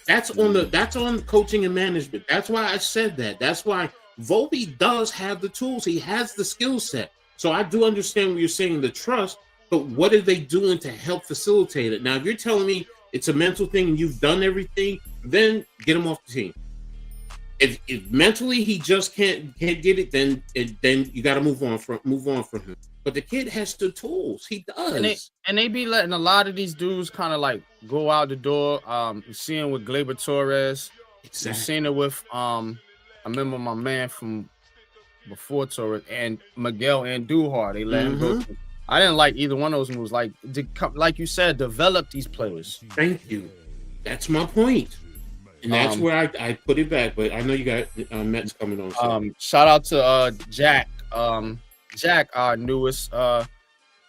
That's on coaching and management. That's why I said that. That's why Volpe does have the tools. He has the skill set. So I do understand what you're saying, the trust, but what are they doing to help facilitate it? Now, if you're telling me it's a mental thing and you've done everything, then get him off the team. If mentally he just can't get it, then you got to move on from him. But the kid has the tools. He does. And they be letting a lot of these dudes kind of like go out the door. You're seeing with Gleyber Torres. Exactly. You're seeing it with I remember my man from before Torres and Miguel Andujar. They let him go. I didn't like either one of those moves. Like you said, develop these players. Thank you. That's my point. And that's where I put it back. But I know you got Mets coming on. So. Shout out to Jack. Jack, our newest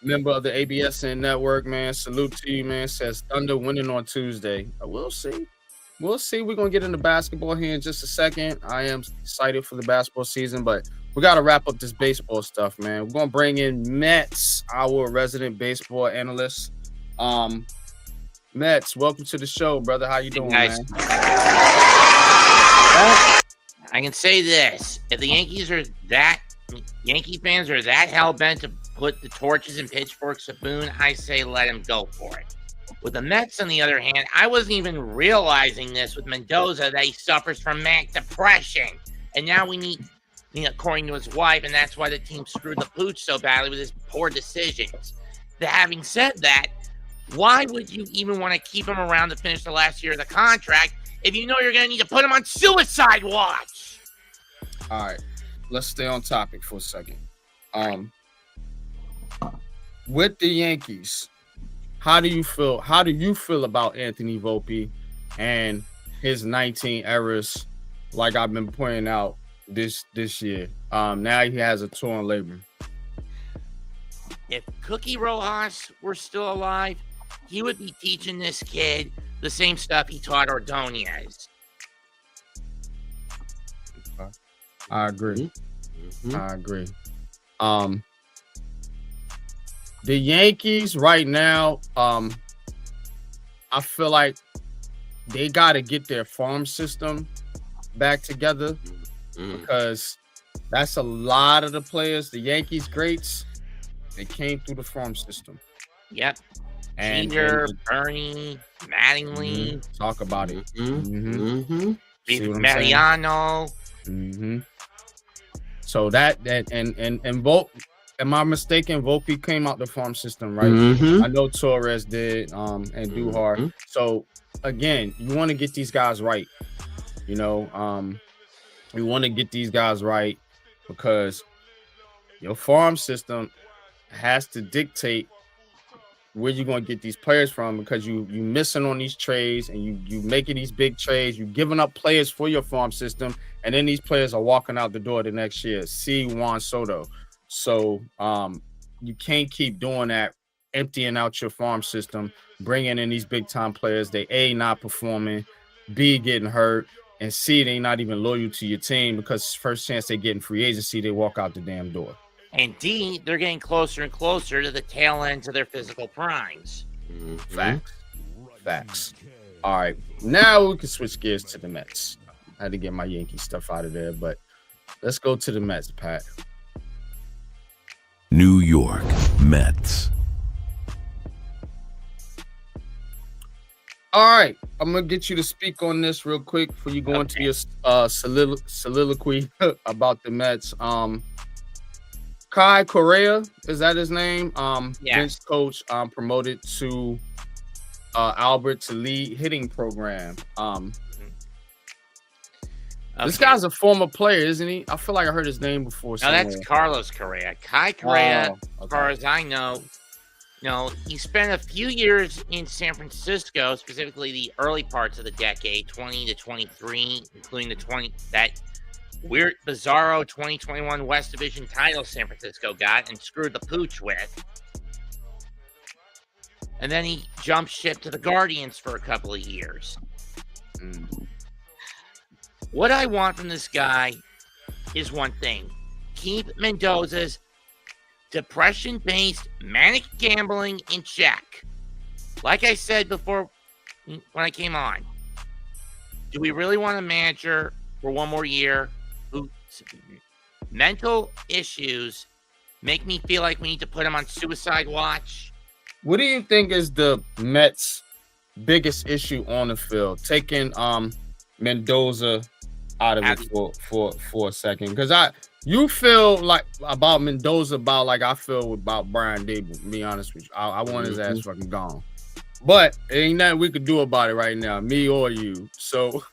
member of the ABSN network, man. Salute to you, man. Says Thunder winning on Tuesday. We'll see. We'll see. We're going to get into basketball here in just a second. I am excited for the basketball season, but we got to wrap up this baseball stuff, man. We're going to bring in Mets, our resident baseball analyst. Mets, welcome to the show, brother. How you doing, man? I can say this. If the Yankee fans are that hell-bent to put the torches and pitchforks at Boone, I say let him go for it. With the Mets, on the other hand, I wasn't even realizing this with Mendoza that he suffers from manic depression. And now we need, according to his wife, and that's why the team screwed the pooch so badly with his poor decisions. Having said that, why would you even want to keep him around to finish the last year of the contract if you know you're going to need to put him on suicide watch? All right, let's stay on topic for a second. With the Yankees, how do you feel? How do you feel about Anthony Volpe and his 19 errors? Like I've been pointing out this year. Now he has a torn labrum. If Cookie Rojas were still alive, he would be teaching this kid the same stuff he taught Ordonez. I agree. I agree. The Yankees right now, I feel like they got to get their farm system back together because that's a lot of the players. The Yankees greats, they came through the farm system. Yep. And Jeter, Bernie, Mattingly. Talk about it. Mariano. So that and Volpe, am I mistaken? Volpe came out the farm system, right? I know Torres did, and Duhar. So again, you want to get these guys right. You want to get these guys right because your farm system has to dictate where you're going to get these players from, because you missing on these trades and you making these big trades. You giving up players for your farm system, and then these players are walking out the door the next year. See Juan Soto. So you can't keep doing that, emptying out your farm system, bringing in these big time players. They A, not performing, B, getting hurt, and C, they not even loyal to your team because first chance they get in free agency, they walk out the damn door. And D, they're getting closer and closer to the tail ends of their physical primes. Facts. All right, now we can switch gears to the Mets. I had to get my Yankee stuff out of there, but let's go to the Mets, Pat. New York Mets. All right, I'm gonna get you to speak on this real quick before you go into your soliloquy about the Mets. Kai Correa, is that his name? Bench coach, promoted to Albert to lead hitting program. This guy's a former player, isn't he? I feel like I heard his name before. No, that's Carlos Correa. Kai Correa, as far as I know, he spent a few years in San Francisco, specifically the early parts of the decade, 20 to 23, including that weird, bizarro 2021 West Division title San Francisco got and screwed the pooch with. And then he jumped ship to the Guardians for a couple of years. What I want from this guy is one thing. Keep Mendoza's depression-based manic gambling in check. Like I said before when I came on, do we really want a manager for one more year whose mental issues make me feel like we need to put him on suicide watch? What do you think is the Mets' biggest issue on the field? Taking Mendoza out of it for a second, because you feel like about Mendoza about like I feel about Brian Dable. To be honest with you, I want his ass fucking gone. But ain't nothing we could do about it right now, me or you. So,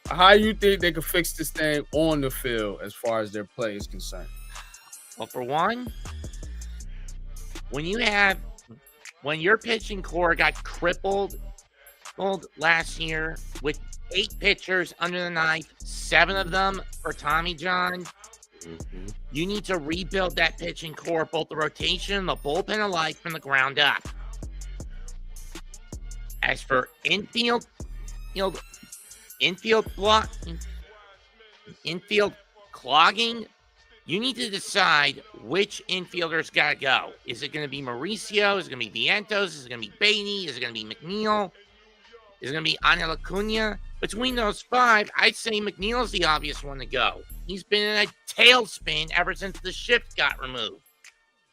how you think they could fix this thing on the field as far as their play is concerned? Well, for one, when your pitching core got crippled last year with 8 pitchers under the knife, 7 of them for Tommy John, you need to rebuild that pitching core, both the rotation and the bullpen alike, from the ground up. As for infield clogging, you need to decide which infielders got to go. Is it going to be Mauricio? Is it going to be Vientos? Is it going to be Beatty? Is it going to be McNeil? Is it going to be Angel Acuna? Between those 5, I'd say McNeil's the obvious one to go. He's been in a tailspin ever since the shift got removed.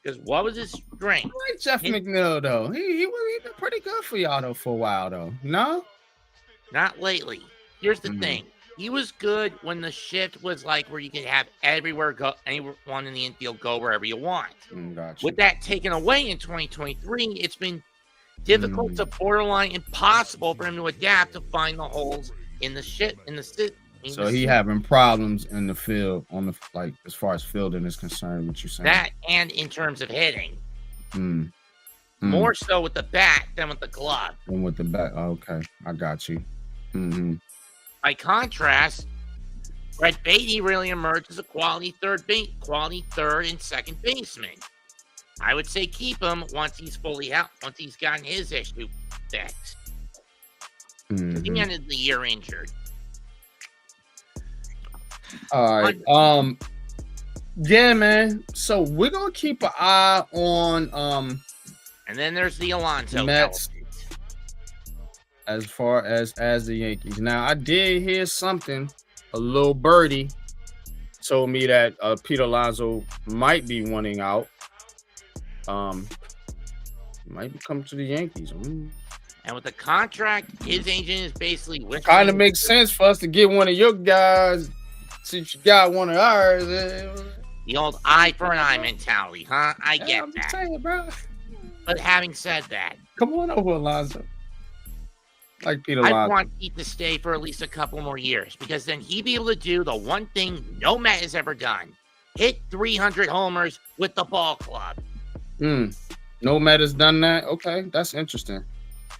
Because what was his strength? I like Jeff McNeil though. He been pretty good for y'all though for a while though. No, Not lately. Here's the thing. He was good when the shift was like where you could have anyone in the infield go wherever you want. Gotcha. With that taken away in 2023, it's been difficult to borderline impossible for him to adapt to find the holes in the shit in the sit. So he having problems in the field on the like as far as fielding is concerned. What you saying? That and in terms of hitting, more so with the bat than with the glove. And with the bat, okay, I got you. By contrast, Brett Beatty really emerged as a quality third and second baseman. I would say keep him once he's fully out, once he's gotten his issue fixed. He ended the year injured. All right. Yeah, man. So we're gonna keep an eye on and then there's the Alonso Mets element. As far as the Yankees. Now I did hear something. A little birdie told me that Pete Alonso might be wanting out. Might be coming to the Yankees. And with the contract, his agent is basically kind of makes sense for us to get one of your guys since you got one of ours. The old eye for an eye mentality, huh? I get I'm that. saying, bro. But having said that, come on over, Alonso. Like Pete Alonso. I want Pete to stay for at least a couple more years because then he'd be able to do the one thing no Met has ever done: hit 300 homers with the ball club. No Met has done that. Okay, that's interesting.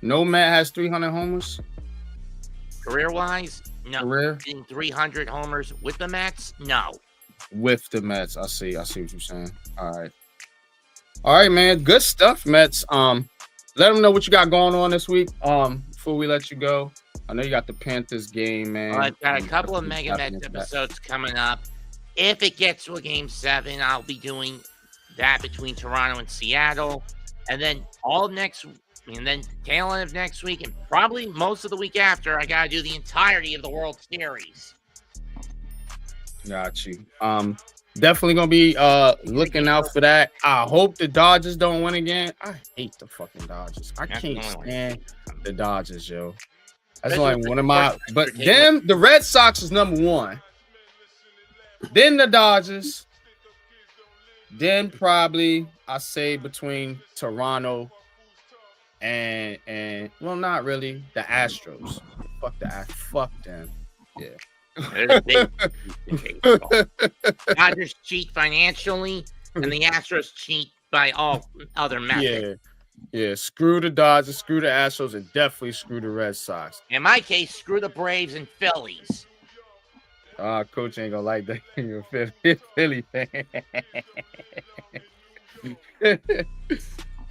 No Met has 300 homers. Career-wise, no. Career? Hitting 300 homers with the Mets, no. With the Mets, I see what you're saying. All right, man. Good stuff, Mets. Let them know what you got going on this week. Before we let you go, I know you got the Panthers game, man. I've got a couple of Mega Mets episodes coming up. If it gets to a game 7, I'll be doing that between Toronto and Seattle, and then tail end of next week, and probably most of the week after, I gotta do the entirety of the World Series. Got you. Definitely gonna be looking out for that. I hope the Dodgers don't win again. I hate the fucking Dodgers. I can't stand the Dodgers, yo. That's only one of my. But then the Red Sox is number 1. Then the Dodgers. Then probably I say between Toronto and well, not really the Astros. Fuck them. Yeah. Dodgers cheat financially, and the Astros cheat by all other methods. Yeah. Screw the Dodgers, screw the Astros, and definitely screw the Red Sox. In my case, screw the Braves and Phillies. Coach ain't gonna like that. You're a Philly fan.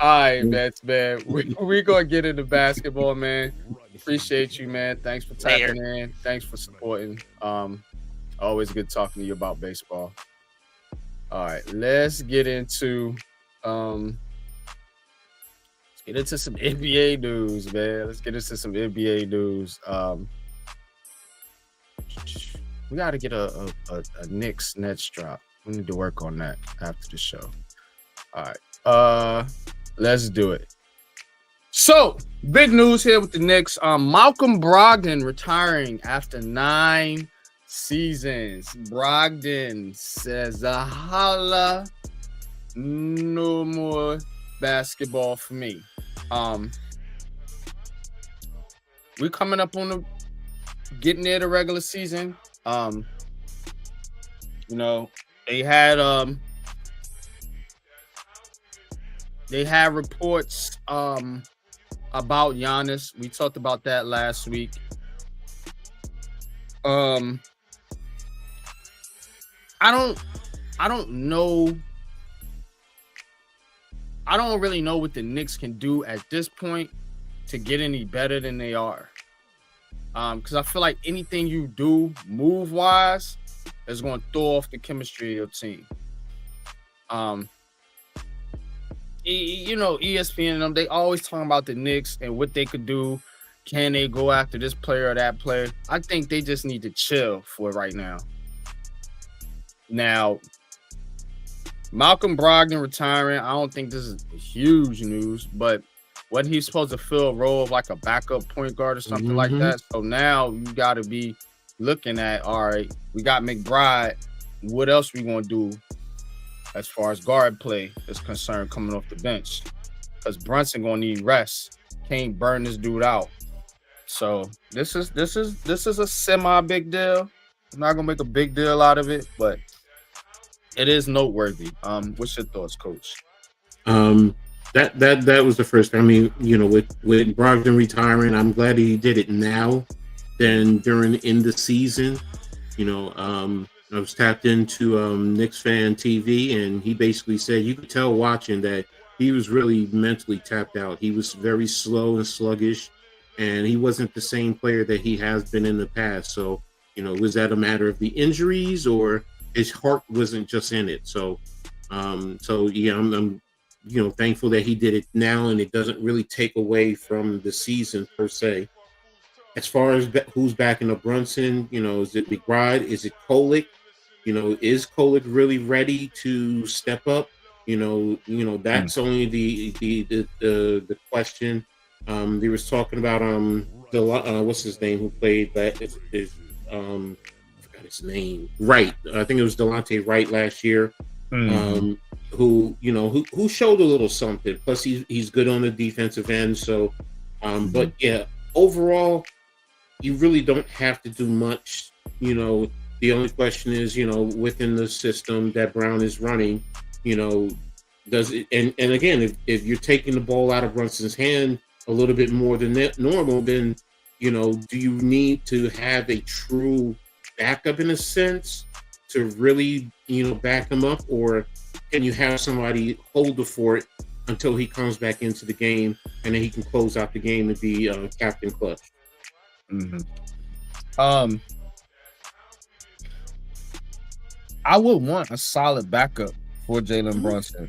All right, Mets, man. We're gonna get into basketball, man. Appreciate you, man. Thanks for tapping in. Thanks for supporting. Always good talking to you about baseball. All right, let's get into some NBA news, man. Let's get into some NBA news. We got to get a Knicks Nets drop. We need to work on that after the show. All right, let's do it. So, big news here with the Knicks. Malcolm Brogdon retiring after 9 seasons. Brogdon says, holla, no more basketball for me. We coming up on the getting near the regular season. They had reports about Giannis. We talked about that last week. I don't know. I don't really know what the Knicks can do at this point to get any better than they are. Because I feel like anything you do move-wise is going to throw off the chemistry of your team. ESPN and them, they always talking about the Knicks and what they could do. Can they go after this player or that player? I think they just need to chill for right now. Now, Malcolm Brogdon retiring. I don't think this is huge news, but when he's supposed to fill a role of like a backup point guard or something like that. So now you got to be looking at, all right, we got McBride. What else we gonna do as far as guard play is concerned coming off the bench? Because Brunson gonna need rest. Can't burn this dude out. So this is a semi big deal. I'm not gonna make a big deal out of it, but it is noteworthy. What's your thoughts, Coach? That was the first. I mean, with Brogdon retiring, I'm glad he did it now than in the season. I was tapped into Knicks Fan TV, and he basically said you could tell watching that he was really mentally tapped out. He was very slow and sluggish, and he wasn't the same player that he has been in the past. So, was that a matter of the injuries, or his heart wasn't just in it? So, I'm thankful that he did it now, and it doesn't really take away from the season per se. As far as who's backing up Brunson, is it McBride? Is it Kolek? Is Kolek really ready to step up? That's only the question. They was talking about what's his name who played that is I forgot his name. Wright. I think it was Delonte Wright last year. Who showed a little something. Plus he's good on the defensive end. So but yeah, overall you really don't have to do much. The only question is, within the system that Brown is running, does it, and again, if you're taking the ball out of Brunson's hand a little bit more than normal, then, do you need to have a true backup in a sense to really, back him up? Or can you have somebody hold the fort until he comes back into the game and then he can close out the game and be Captain Clutch? I would want a solid backup for Jalen Brunson,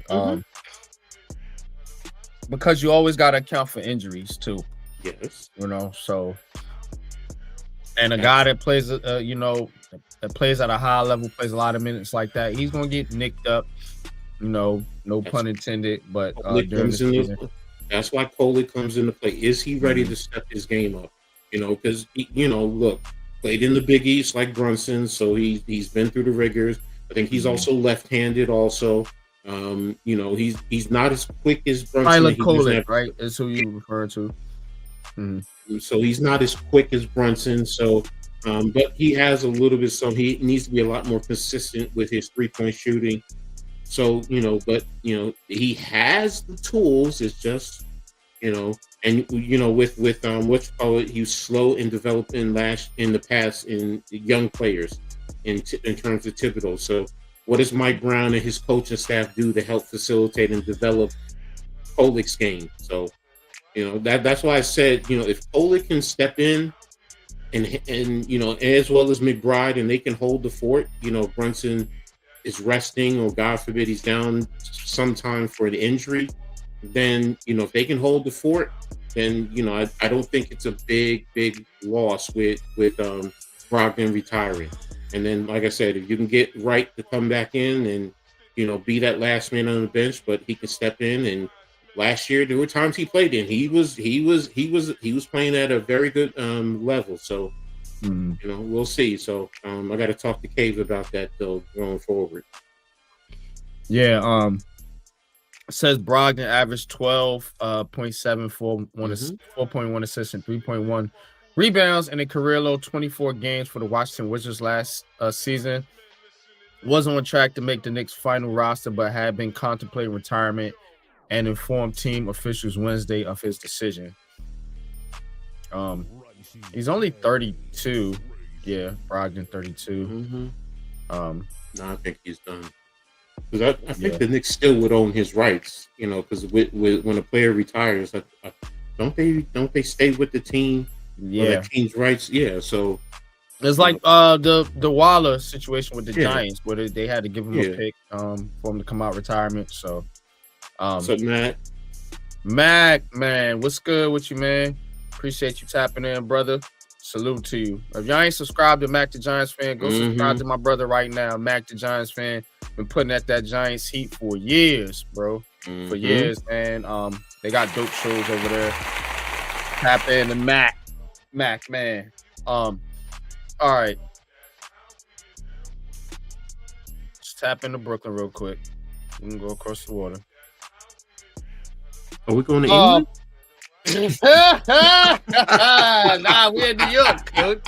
because you always got to account for injuries too. Yes, so, and a guy that plays, that plays at a high level, plays a lot of minutes like that, he's gonna get nicked up. No pun intended, but during the season. That's why Kolek comes into play. Is he ready to step his game up? Because look. Played in the Big East like Brunson, so he's been through the rigors. I think he's also left-handed. Also, he's not as quick as Brunson. Tyler Kolek, right? Is who you referring to. So he's not as quick as Brunson. So, but he has a little bit. So he needs to be a lot more consistent with his three-point shooting. So he has the tools. It's just and with what you call it, he's slow in developing in the past in young players in terms of Thibodeau. So what does Mike Brown and his coaching staff do to help facilitate and develop Kolek's game? So that's why I said if Kolek can step in and as well as McBride, and they can hold the fort, Brunson is resting, or God forbid he's down sometime for an injury, then if they can hold the fort, then I don't think it's a big loss with Brogdon retiring. And then, like I said, if you can get Wright to come back in and be that last man on the bench, but he can step in. And last year there were times he played in. He was playing at a very good level. So we'll see. So I got to talk to Cave about that though going forward. Yeah. It says Brogdon averaged 12.7 for 4.1 assists and 3.1 rebounds in a career low 24 games for the Washington Wizards last season. Wasn't on track to make the Knicks' final roster, but had been contemplating retirement and informed team officials Wednesday of his decision. He's only 32. Yeah, Brogdon 32. No, I think he's done. Because I think the Knicks still would own his rights, because with when a player retires, don't they stay with the team? Yeah, the team's rights. Yeah, so it's like the Waller situation with the Giants, where they had to give him a pick for him to come out retirement. So, Mac, man, what's good with you, man? Appreciate you tapping in, brother. Salute to you. If y'all ain't subscribed to Mac the Giants fan, go subscribe to my brother right now, Mac the Giants fan. Been putting at that Giants heat for years, bro. For years, man. They got dope shows over there. Tap in to Mac, man. All right. Just tap into Brooklyn real quick. We can go across the water. Are we going to England? Nah, we're in New York, dude.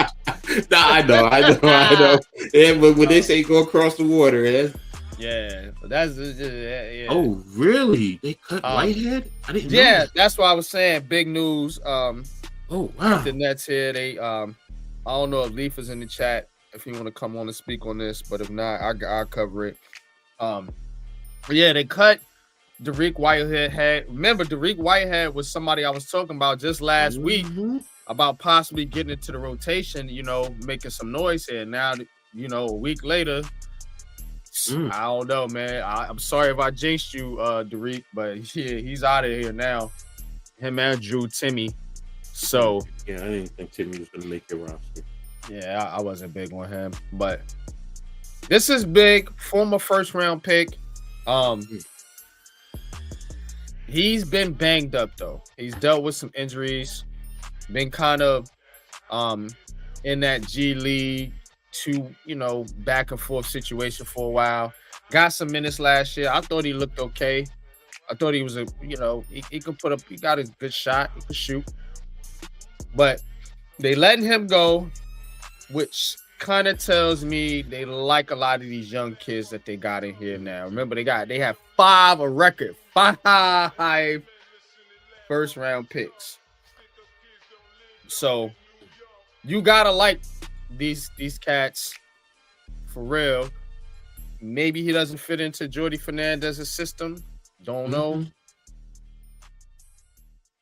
Nah, I know. Yeah, but when they say go across the water, that's yeah. Oh, really? They cut Whitehead? I didn't know. Yeah, that's what I was saying. Big news. Oh, wow. The Nets here. They I don't know if Leaf is in the chat if you want to come on and speak on this, but if not, I'll cover it. Yeah, they cut Dariq Whitehead. Remember, Dariq Whitehead was somebody I was talking about just last week about possibly getting into the rotation, making some noise here. Now, a week later, I don't know, man. I'm sorry if I jinxed you, Dariq, but yeah, he's out of here now. Him and Drew Timmy. So yeah, I didn't think Timmy was gonna make the roster. Yeah, I wasn't big on him, but this is big. Former first round pick. He's been banged up though. He's dealt with some injuries. Been kind of in that G League back and forth situation for a while. Got some minutes last year. I thought he looked okay. I thought he was he could put up. He got a good shot. He could shoot. But they letting him go, which kind of tells me they like a lot of these young kids that they got in here now. Remember, they have five first round picks. So you gotta like these cats for real. Maybe he doesn't fit into Jordy Fernandez's system. Don't know.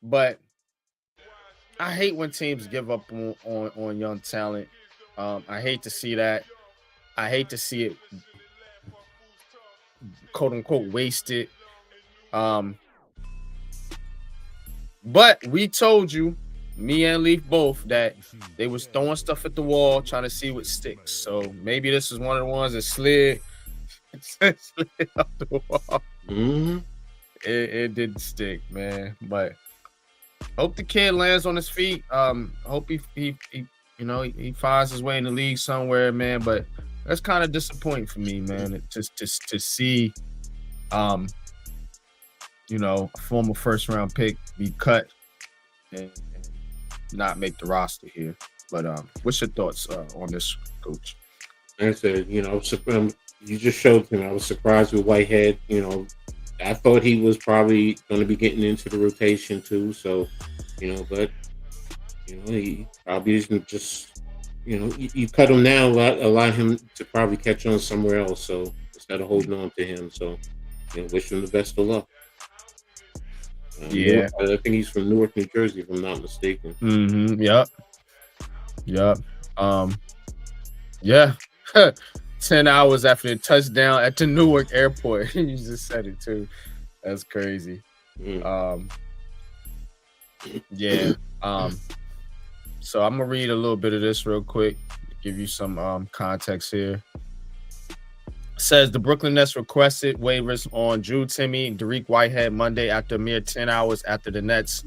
But I hate when teams give up on young talent. I hate to see that. I hate to see it, quote unquote, wasted. But we told you, me and Leaf both, that they was throwing stuff at the wall, trying to see what sticks. So maybe this is one of the ones that slid up the wall. It didn't stick, man. But hope the kid lands on his feet. Hope he finds his way in the league somewhere, man. But that's kind of disappointing for me, man. Just to see, a former first round pick be cut and not make the roster here. But what's your thoughts on this, Coach? I said, you just showed him. I was surprised with Whitehead. I thought he was probably going to be getting into the rotation too. So, but he probably isn't just, you cut him now, allow him to probably catch on somewhere else. So instead of holding on to him, so wish him the best of luck. Yeah, I think he's from Newark, New Jersey, if I'm not mistaken. Yep. Yeah. 10 hours after the touchdown at the Newark airport. You just said it too. That's crazy. Yeah. So I'm gonna read a little bit of this real quick, give you some context here. It says the Brooklyn Nets requested waivers on Drew Timmy and Dariq Whitehead Monday after a mere 10 hours after the Nets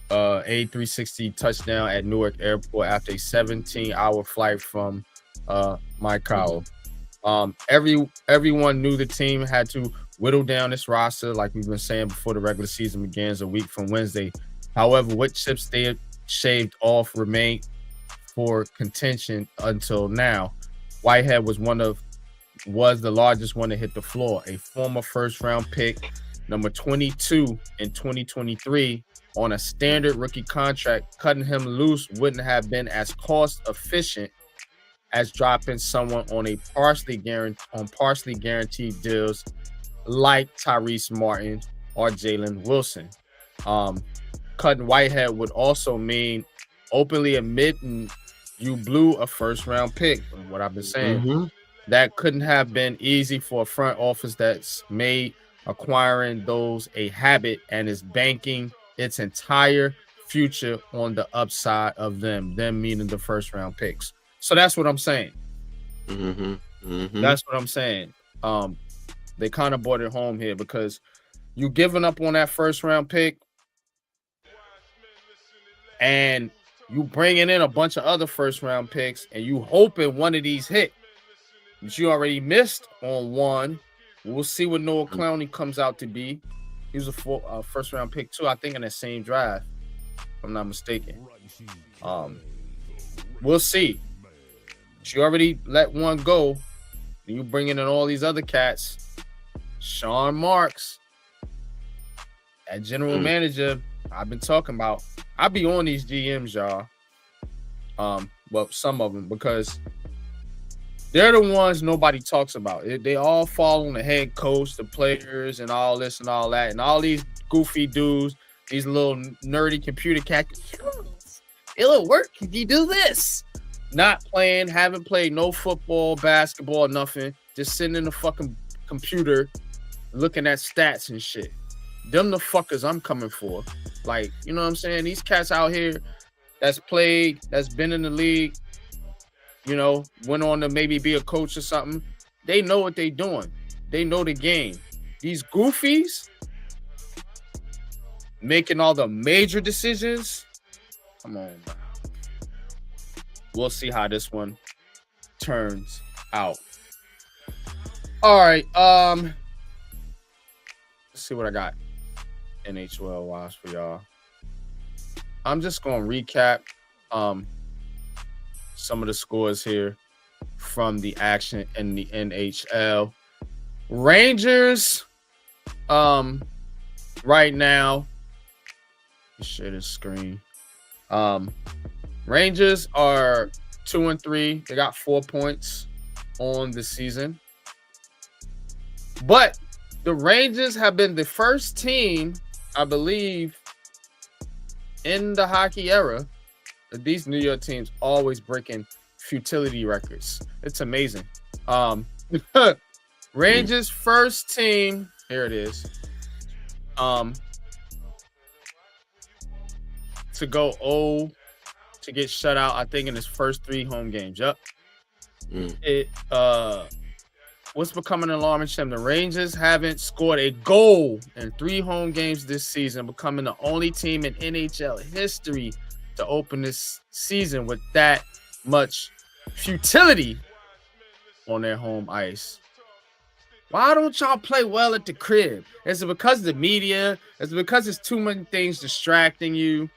A360 touchdown at Newark Airport after a 17-hour flight from Macau. Everyone knew the team had to whittle down its roster, like we've been saying before the regular season begins a week from Wednesday. However, what chips they had shaved off remained for contention until now. Whitehead was the largest one to hit the floor. A former first-round pick, number 22 in 2023, on a standard rookie contract. Cutting him loose wouldn't have been as cost-efficient as dropping someone on partially guaranteed deals like Tyrese Martin or Jalen Wilson. Cutting Whitehead would also mean openly admitting you blew a first-round pick. What I've been saying, that couldn't have been easy for a front office that's made acquiring those a habit and is banking its entire future on the upside of them meaning the first round picks. So that's what I'm saying. That's what I'm saying. They kind of brought it home here because you giving up on that first round pick and you bringing in a bunch of other first round picks and you hoping one of these hit. But you already missed on one. We'll see what Noah Clowney comes out to be. He was a first round pick too, I think, in that same draft, if I'm not mistaken. We'll see. But you already let one go. You bringing in all these other cats. Sean Marks, that general manager I've been talking about. I be on these GMs, y'all. Well, some of them, because they're the ones nobody talks about. They all fall on the head coach, the players, and all this and all that, and all these goofy dudes, these little nerdy computer cats. It'll work if you do this. Not playing, haven't played no football, basketball, nothing. Just sitting in the fucking computer looking at stats and shit. Them the fuckers I'm coming for. Like, you know what I'm saying? These cats out here that's played, that's been in the league, you know, went on to maybe be a coach or something. They know what they doing. They know the game. These goofies making all the major decisions. Come on, man. We'll see how this one turns out. All right. Let's see what I got NHL wise for y'all. I'm just gonna recap some of the scores here from the action in the NHL. Rangers, right now, share this screen. Rangers are 2-3. They got 4 points on the season. But the Rangers have been the first team, I believe, in the hockey era. These New York teams always breaking futility records. It's amazing. Rangers first team, here it is. To go 0 to get shut out, I think, in his first 3 home games. Yep. What's becoming an alarming shame? The Rangers haven't scored a goal in 3 home games this season, becoming the only team in NHL history to open this season with that much futility on their home ice. Why don't y'all play well at the crib? Is it because of the media? Is it because it's too many things distracting you?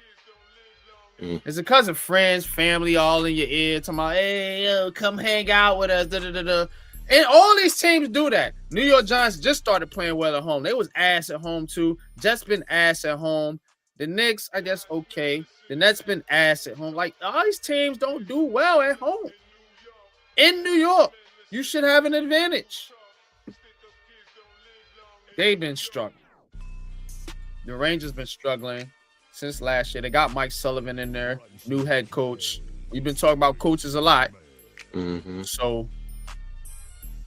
Is it because of friends, family all in your ear talking about, hey, yo, come hang out with us, da-da-da-da. And all these teams do that. New York Giants just started playing well at home. They was ass at home too. Jets been ass at home. The Knicks, I guess, okay. The Nets been ass at home. Like, all these teams don't do well at home. In New York, you should have an advantage. They've been struggling. The Rangers been struggling since last year. They got Mike Sullivan in there, new head coach. We've been talking about coaches a lot. So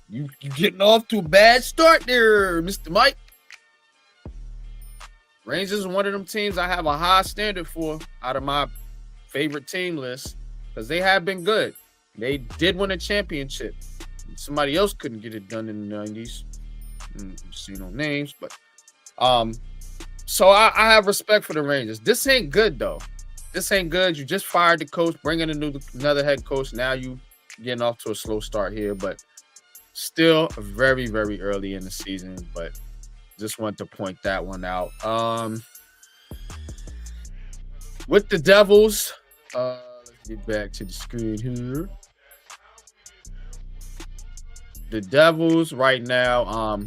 you getting off to a bad start there, Mr. Mike. Rangers is one of them teams I have a high standard for out of my favorite team list because they have been good. They did win a championship. Somebody else couldn't get it done in the 90s. See no names, but so I have respect for the Rangers. This ain't good though. This ain't good. You just fired the coach, bringing another head coach. Now you getting off to a slow start here, but still very, very early in the season. But just want to point that one out. With the Devils, let's get back to the screen here. The Devils right now,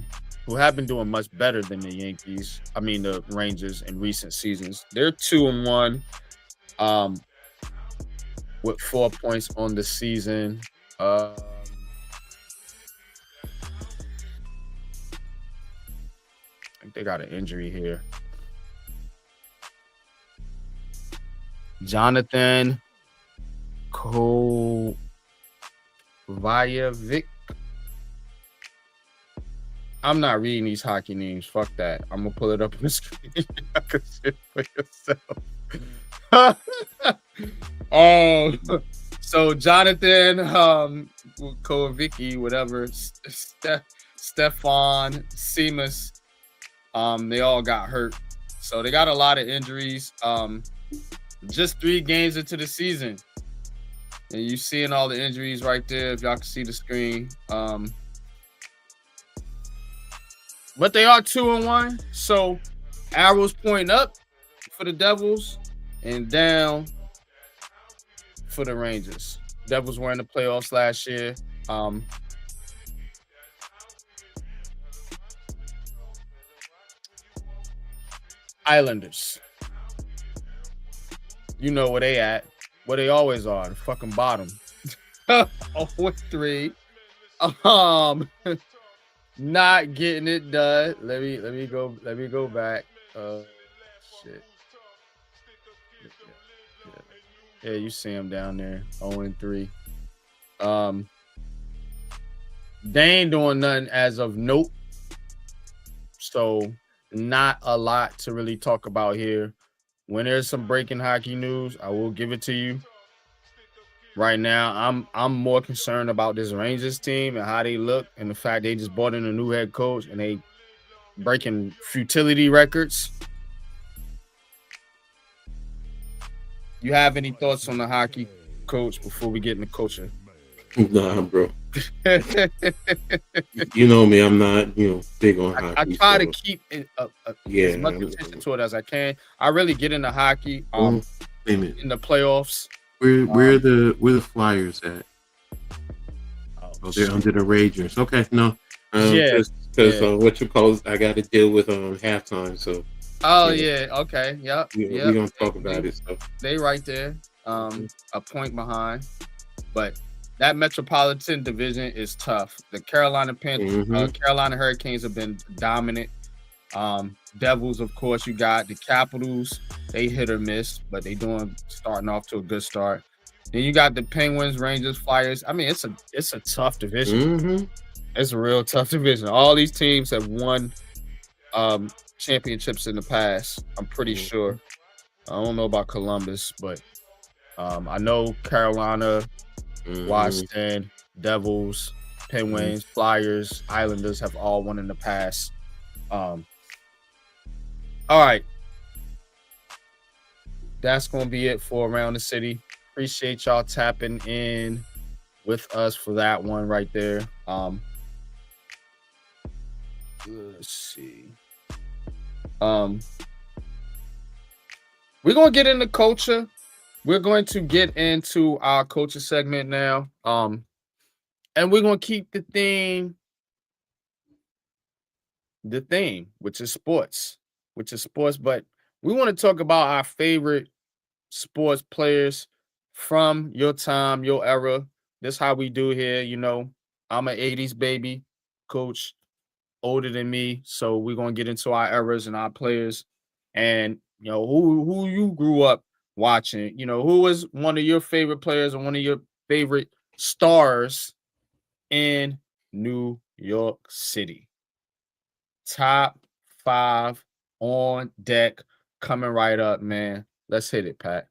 who have been doing much better than the Rangers in recent seasons. They're 2-1, with 4 points on the season. I think they got an injury here. Jonathan Kovacevic. I'm not reading these hockey names. Fuck that. I'm gonna pull it up on the screen. You can see it for yourself. So Jonathan, Kovicki, whatever, Stefan, Seamus, they all got hurt. So they got a lot of injuries. Just 3 games into the season. And you seeing all the injuries right there, if y'all can see the screen. But they are 2-1. So arrows pointing up for the Devils and down for the Rangers. Devils were in the playoffs last year. Islanders. You know where they at. Where they always are, the fucking bottom. 0-3. Not getting it done. Let me go back. Shit. Yeah, you see him down there. 0-3. They ain't doing nothing as of note. So not a lot to really talk about here. When there's some breaking hockey news, I will give it to you. Right now, I'm more concerned about this Rangers team and how they look and the fact they just brought in a new head coach and they breaking futility records. You have any thoughts on the hockey, coach, before we get into coaching? Nah, bro. You know me, I'm not, big on hockey. I try to keep it as much attention to it as I can. I really get into hockey in the playoffs. Where the Flyers at? Oh, they're under the Rangers. Okay, no. Because what you call I got to deal with halftime. So. Oh yeah. Okay. Yep. We're gonna talk about it. So. They right there. A point behind, but that Metropolitan Division is tough. The Carolina Panthers, Carolina Hurricanes have been dominant. Devils, of course, you got the Capitals. They hit or miss, but they starting off to a good start. Then you got the Penguins, Rangers, Flyers. I mean, it's a tough division. It's a real tough division. All these teams have won championships in the past. I'm pretty sure. I don't know about Columbus, but I know Carolina, Washington, Devils, Penguins, Flyers, Islanders have all won in the past. All right. That's going to be it for Around the City. Appreciate y'all tapping in with us for that one right there. Let's see. We're going to get into culture. We're going to get into our culture segment now. And we're going to keep the theme, which is sports. But we want to talk about our favorite sports players from your time, your era. This is how we do here. I'm an 80s baby, coach, older than me. So we're going to get into our eras and our players and, who you grew up watching. Who was one of your favorite players or one of your favorite stars in New York City. Top 5 on deck coming right up, man. Let's hit it, Pat.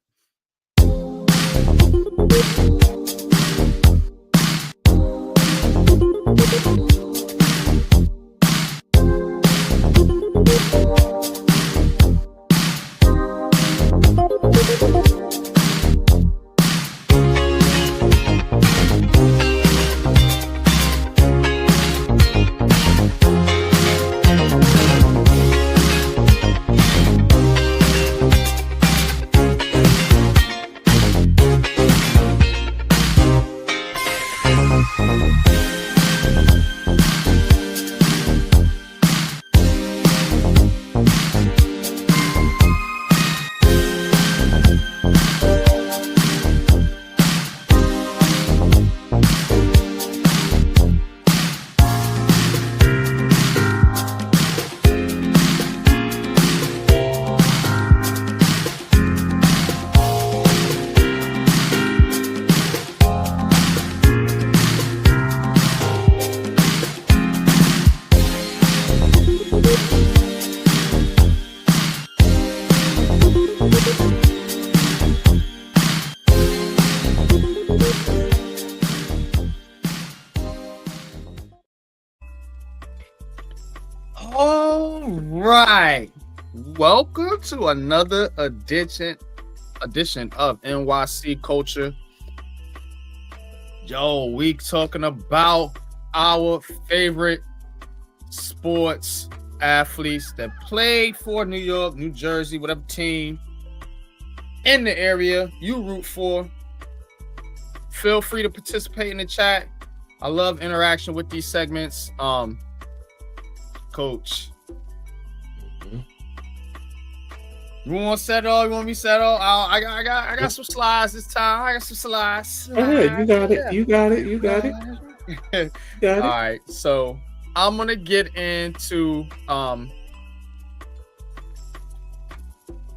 All right. Welcome to another edition of NYC Culture. Yo, we talking about our favorite sports athletes that played for New York, New Jersey, whatever team in the area you root for. Feel free to participate in the chat. I love interaction with these segments. Coach, you want to settle? You want me to settle? I got some slides this time. I got some slides. Go ahead. You got it. You got it. You got it. All right, so I'm gonna get into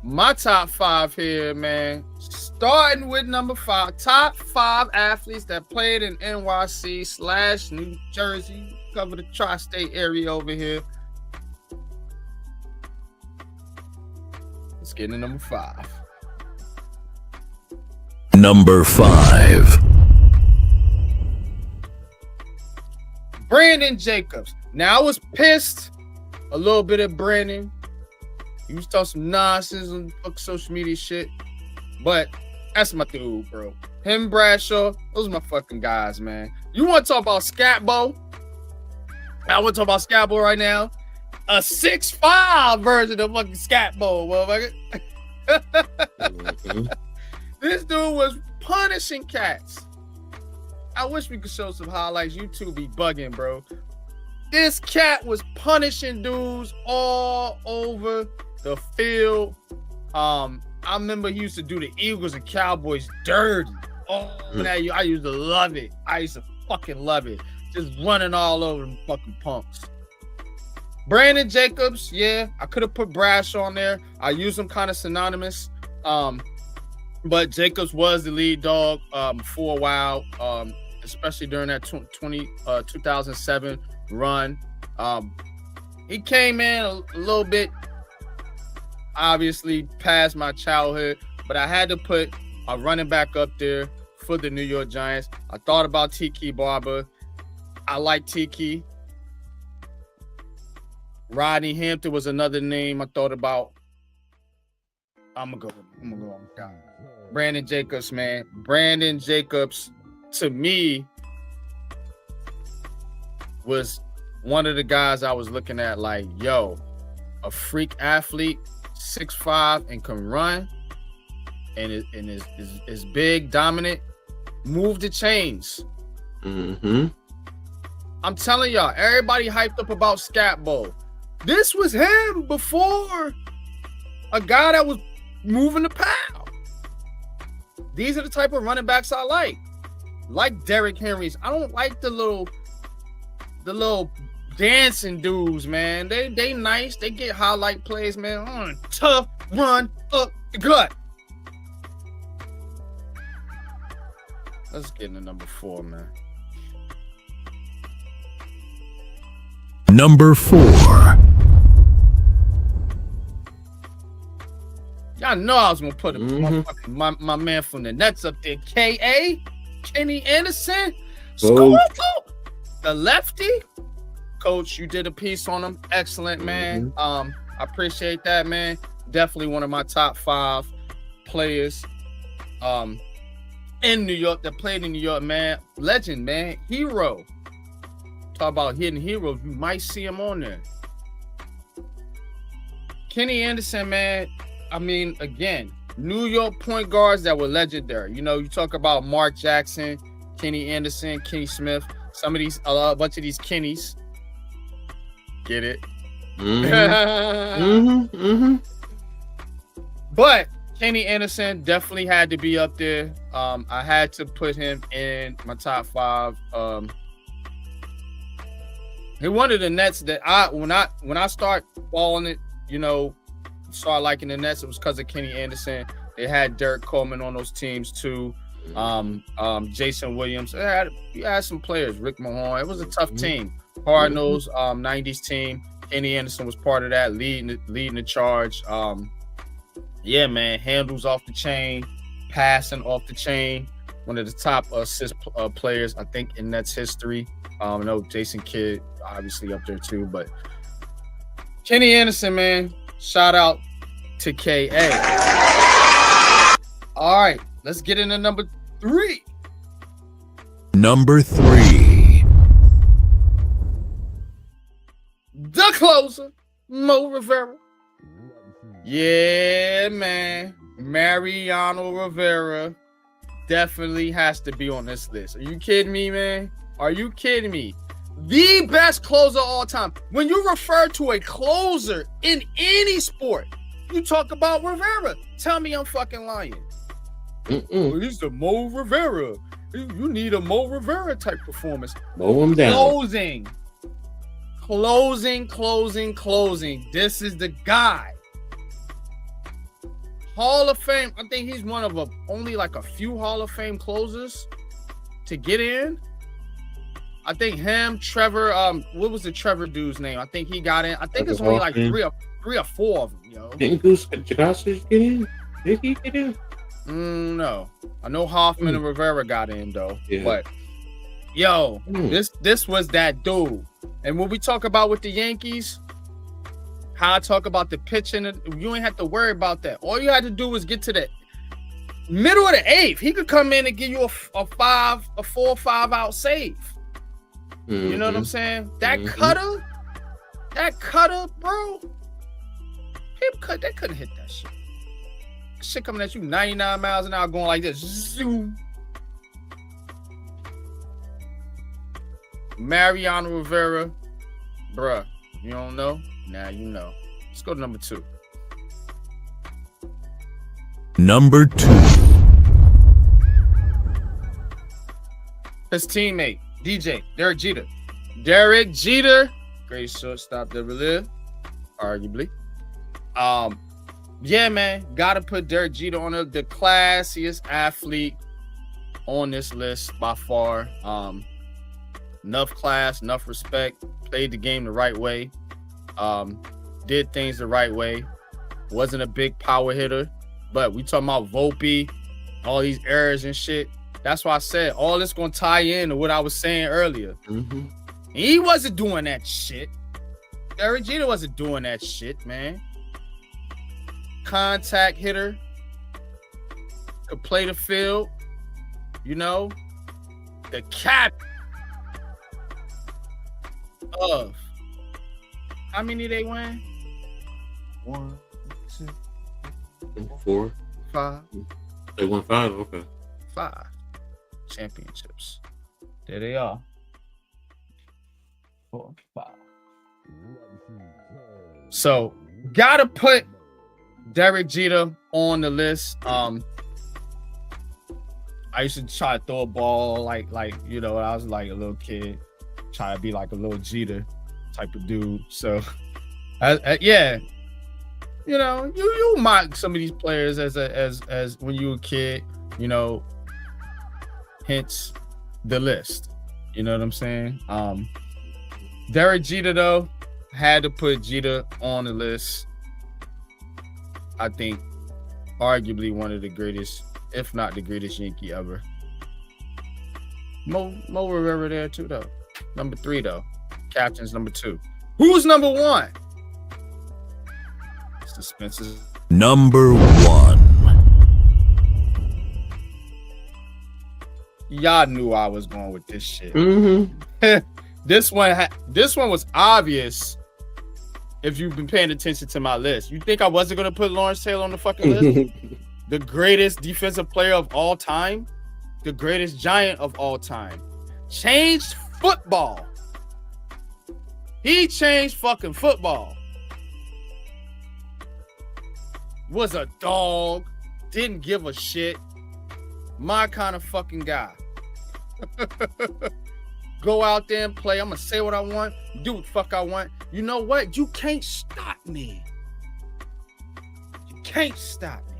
my top 5 here, man. Starting with number 5, top 5 athletes that played in NYC / New Jersey. Cover the tri-state area over here. Let's get into number 5. Number 5. Brandon Jacobs. Now I was pissed a little bit at Brandon. He was talking some nonsense on fucking social media shit. But that's my dude, bro. Him, Bradshaw, those are my fucking guys, man. You want to talk about Skattebo? I want to talk about Skattebo right now. A 6'5" version of fucking Skattebo, motherfucker. This dude was punishing cats. I wish we could show some highlights. YouTube be bugging, bro. This cat was punishing dudes all over the field. I remember he used to do the Eagles and Cowboys dirty. Oh, man, I used to love it. I used to fucking love it. Just running all over them fucking punks. Brandon Jacobs, yeah, I could have put Bradshaw on there. I use them kind of synonymous. But Jacobs was the lead dog for a while, especially during that 2007 run. He came in a little bit, obviously, past my childhood, but I had to put a running back up there for the New York Giants. I thought about Tiki Barber. I like Tiki. Rodney Hampton was another name I thought about. I'm gonna go down. Brandon Jacobs, man. Brandon Jacobs, to me, was one of the guys I was looking at like, yo, a freak athlete, 6'5", and can run, and is big, dominant, move the chains. Mm-hmm. I'm telling y'all, everybody hyped up about Skattebo. This was him before a guy that was moving the pound. These are the type of running backs I like Derrick Henry's. I don't like the little dancing dudes, man. They nice. They get highlight plays, man. Tough run up the gut. Let's get into number 4, man. Number 4. Y'all know I was gonna put my man from the Nets up there, K.A. Kenny Anderson. The lefty. Coach, you did a piece on him. Excellent, man. I appreciate that, man. Definitely one of my top 5 players in New York that played in New York, man. Legend, man. Hero. Talk about hidden heroes. You might see him on there. Kenny Anderson, man. I mean, again, New York point guards that were legendary. You know, you talk about Mark Jackson, Kenny Anderson, Kenny Smith, some of these, a bunch of these Kennys. Get it? But Kenny Anderson definitely had to be up there. I had to put him in my top 5. He one of the Nets that when I start following it, you know, start liking the Nets, it was because of Kenny Anderson. They had Derek Coleman on those teams too. Jason Williams. You had some players. Rick Mahorn. It was a tough team. Cardinals, 90s team. Kenny Anderson was part of that, leading the charge. Yeah, man. Handles off the chain, passing off the chain. One of the top assist players, I think, in Nets history. I know Jason Kidd obviously up there too, but Kenny Anderson, man. Shout out to KA. All right, let's get into number 3. Number 3. The closer, Mo Rivera. Yeah, man. Mariano Rivera definitely has to be on this list. Are you kidding me, man? Are you kidding me? The best closer of all time. When you refer to a closer in any sport, you talk about Rivera. Tell me I'm fucking lying. Well, he's the Mo Rivera. You need a Mo Rivera type performance. Mow him down. Closing. This is the guy. Hall of Fame. I think he's one of only like a few Hall of Fame closers to get in. I think him, Trevor. What was the Trevor dude's name? I think he got in. I think it's only like three or four of them. Yo. Didn't Jaxson get in? Did he get in? No, I know Hoffman and Rivera got in though. Yeah. But yo, this was that dude. And when we talk about with the Yankees, how I talk about the pitching, you ain't have to worry about that. All you had to do was get to the middle of the 8th. He could come in and give you a 4 or 5 out save. You know what I'm saying? That cutter, bro. They couldn't hit that shit. Shit coming at you 99 miles an hour going like this. Zoom. Mariano Rivera, bruh. You don't know? Now you know. Let's go to number 2. Number 2. His teammate, DJ, Derek Jeter. Derek Jeter, great shortstop that we live, arguably. Yeah, man, gotta put Derek Jeter on the classiest athlete on this list by far. Enough class, enough respect, played the game the right way, did things the right way, wasn't a big power hitter, but we talking about Volpe, all these errors and shit. That's why I said all this gonna tie in to what I was saying earlier. He wasn't doing that shit. Derek Jeter wasn't doing that shit, man. Contact hitter, could play the field, you know, the cap of how many they win? 1, 2, 4, 5. They won 5. Okay, 5 championships. There they are. 4, 5. So gotta put Derek Jeter on the list. I used to try to throw a ball like you know, I was like a little kid, try to be like a little Jeter type of dude. So, yeah, you know, you mock some of these players as when you were a kid, you know. Hence the list. You know what I'm saying? Derek Jeter though, had to put Jeter on the list. I think arguably one of the greatest, if not the greatest Yankee ever. Mo Rivera there too though. Number 3 though. Captain's number 2. Who's number 1? Suspense is Number 1. Y'all knew I was going with this shit. This one was obvious. If you've been paying attention to my list, you think I wasn't going to put Lawrence Taylor on the fucking list? The greatest defensive player of all time, the greatest Giant of all time, changed football. He changed fucking football. Was a dog, didn't give a shit. My kind of fucking guy. Go out there and play. I'm gonna say what I want, do what the fuck I want. You know what? You can't stop me. You can't stop me.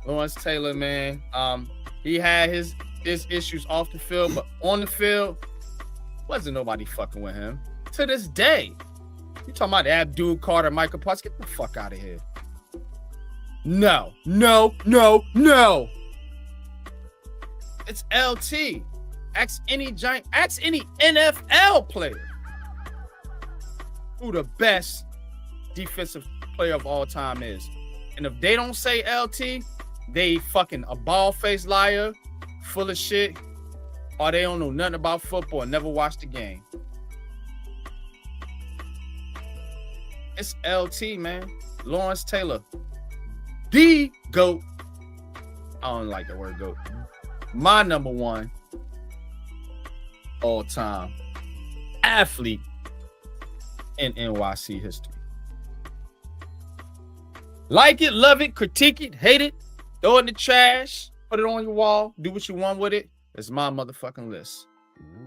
Lawrence Taylor, man. He had his issues off the field, but on the field, wasn't nobody fucking with him. To this day. You talking about Abdul Carter, Michael Potts? Get the fuck out of here. No. It's LT. Ask any Giant, ask any NFL player. who the best defensive player of all time is. And if they don't say LT, they fucking a bald-faced liar, full of shit, or they don't know nothing about football and never watched the game. It's LT, man. Lawrence Taylor. The GOAT. I don't like the word GOAT. My number one all-time athlete in NYC history. Like it, love it, critique it, hate it, throw it in the trash, put it on your wall, do what you want with it. It's my motherfucking list.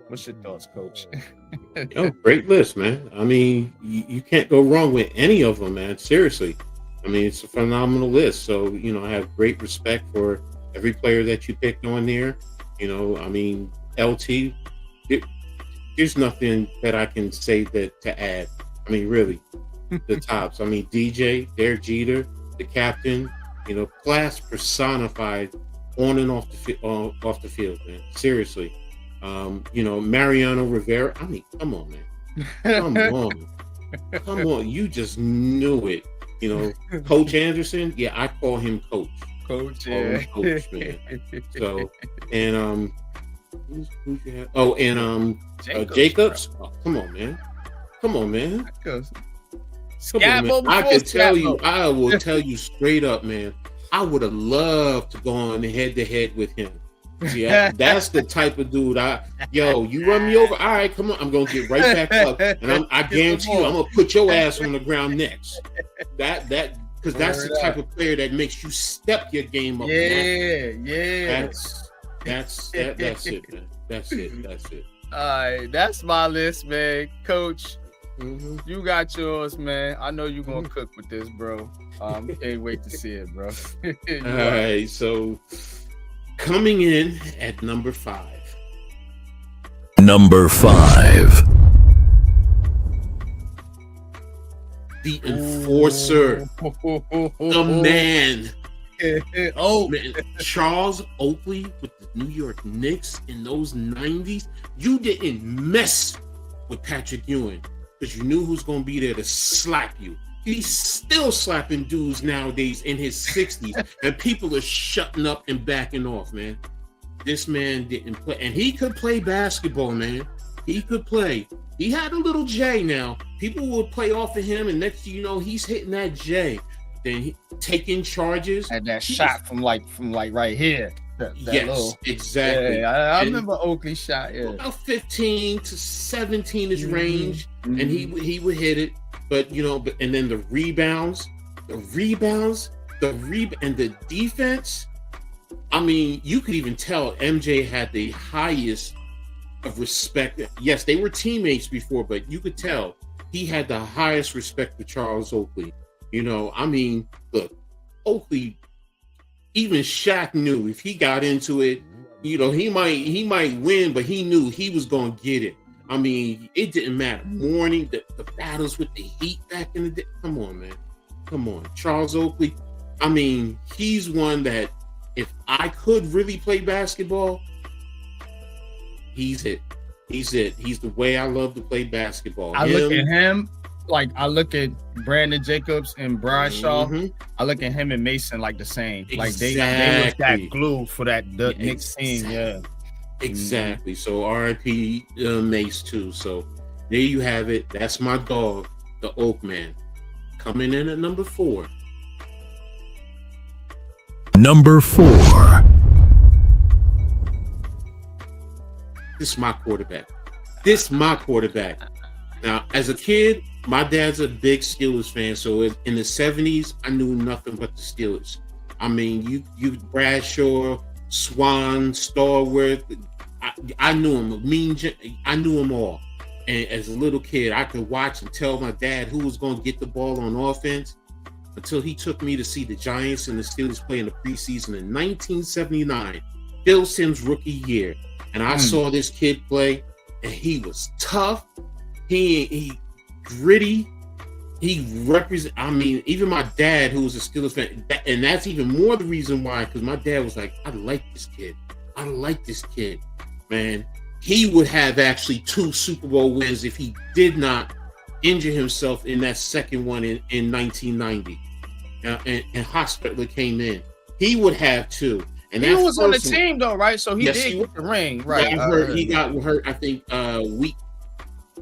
What's your thoughts, Coach? Yo, great list, man. I mean, you can't go wrong with any of them, man. Seriously. I mean, it's a phenomenal list. So, you know, I have great respect for every player that you picked on there. You know, I mean, LT, there's nothing that I can say that to add. I mean, really, the tops. I mean, DJ, Derek Jeter, the captain, you know, class personified on and off the field, man. Seriously. You know, Mariano Rivera. I mean, come on, man. Come on. You just knew it. You know, Coach Anderson. Yeah, I call him Coach. Coach, yeah. Coach, man. So, and who's you have? Oh, and Jacobs. Oh, come on, man. Come on, man. I can tell you. I will tell you straight up, man. I would have loved to go on head to head with him. See, that's the type of dude. You run me over. All right, come on. I'm gonna get right back up, and I guarantee you, I'm gonna put your ass on the ground next. Because that's the type of player that makes you step your game up. Yeah. That's it, man. That's it. All right, that's my list, man. Coach, you got yours, man. I know you're gonna cook with this, bro. Can't wait to see it, bro. All right, so coming in at number 5. Number 5. The enforcer. The man. Oh, man. Charles Oakley with the New York Knicks in those 90s. You didn't mess with Patrick Ewing because you knew who's going to be there to slap you. He's still slapping dudes nowadays in his 60s, and people are shutting up and backing off, man. This man didn't play, and he could play basketball, man. He could play. He had a little J now. People would play off of him, and next thing you know, he's hitting that J. Then he taking charges. And that shot from like right here. Yes, exactly. Yeah, I remember Oakley shot. Yeah, about 15 to 17 is range, and he would hit it. But you know, and then the rebounds, and the defense. I mean, you could even tell MJ had the highest of respect. Yes, they were teammates before, but you could tell he had the highest respect for Charles Oakley. You know, I mean, look, Oakley, even Shaq knew if he got into it, you know, he might win, but he knew he was going to get it. I mean, it didn't matter. Morning, the battles with the Heat back in the day. Come on, man. Come on. Charles Oakley, I mean, he's one that if I could really play basketball, he's it. He's the way I love to play basketball. I look at him like I look at Brandon Jacobs and Brian Shaw. I look at him and Mason like the same. Like they was that glue for that Knicks team. Yeah. Exactly. So R.I.P. Mace too. So there you have it. That's my dog, the Oak Man. Coming in at number 4. Number 4. This is my quarterback. Now, as a kid, my dad's a big Steelers fan. So in the 70s, I knew nothing but the Steelers. I mean, you Bradshaw, Swan, Starworth, I knew him. I knew them all. And as a little kid, I could watch and tell my dad who was going to get the ball on offense until he took me to see the Giants and the Steelers play in the preseason in 1979, Phil Simms' rookie year. And I saw this kid play, and he was tough. He gritty. He represent. I mean, even my dad, who was a Steelers fan, and that's even more the reason why. Because my dad was like, "I like this kid, man." He would have actually 2 Super Bowl wins if he did not injure himself in that second one in 1990. And Hostetler came in. He would have too. And he was on the team though, right? So he did get the ring, right? He got hurt, I think, week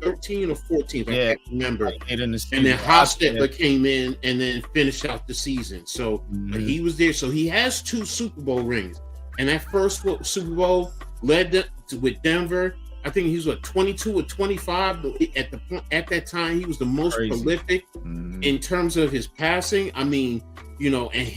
13 or 14, I can't remember. And then Hostetler came in and then finished out the season. So he was there. So he has 2 Super Bowl rings. And that first Super Bowl led with Denver. I think he was 22 or 25 at that time. He was the most prolific in terms of his passing. I mean, you know, and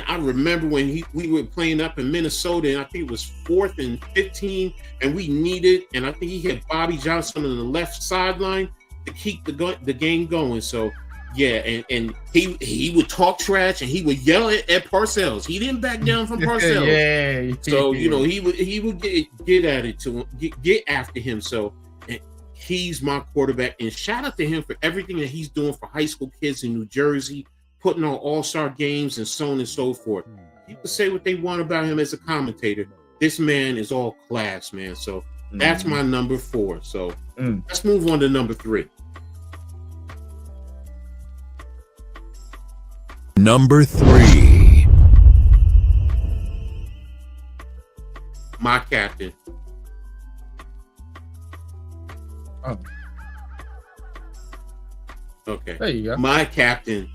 I remember when we were playing up in Minnesota, and I think it was 4th and 15, and we needed, and I think he hit Bobby Johnson on the left sideline to keep the game going. So yeah, and he would talk trash and he would yell at Parcells. He didn't back down from Parcells. So you know he would get at it to him, get after him. So he's my quarterback, and shout out to him for everything that he's doing for high school kids in New Jersey, putting on all-star games and so on and so forth. People say what they want about him as a commentator. This man is all class, man. So that's my number 4. So let's move on to number 3. Number 3. My captain. Oh. Okay. There you go. My captain,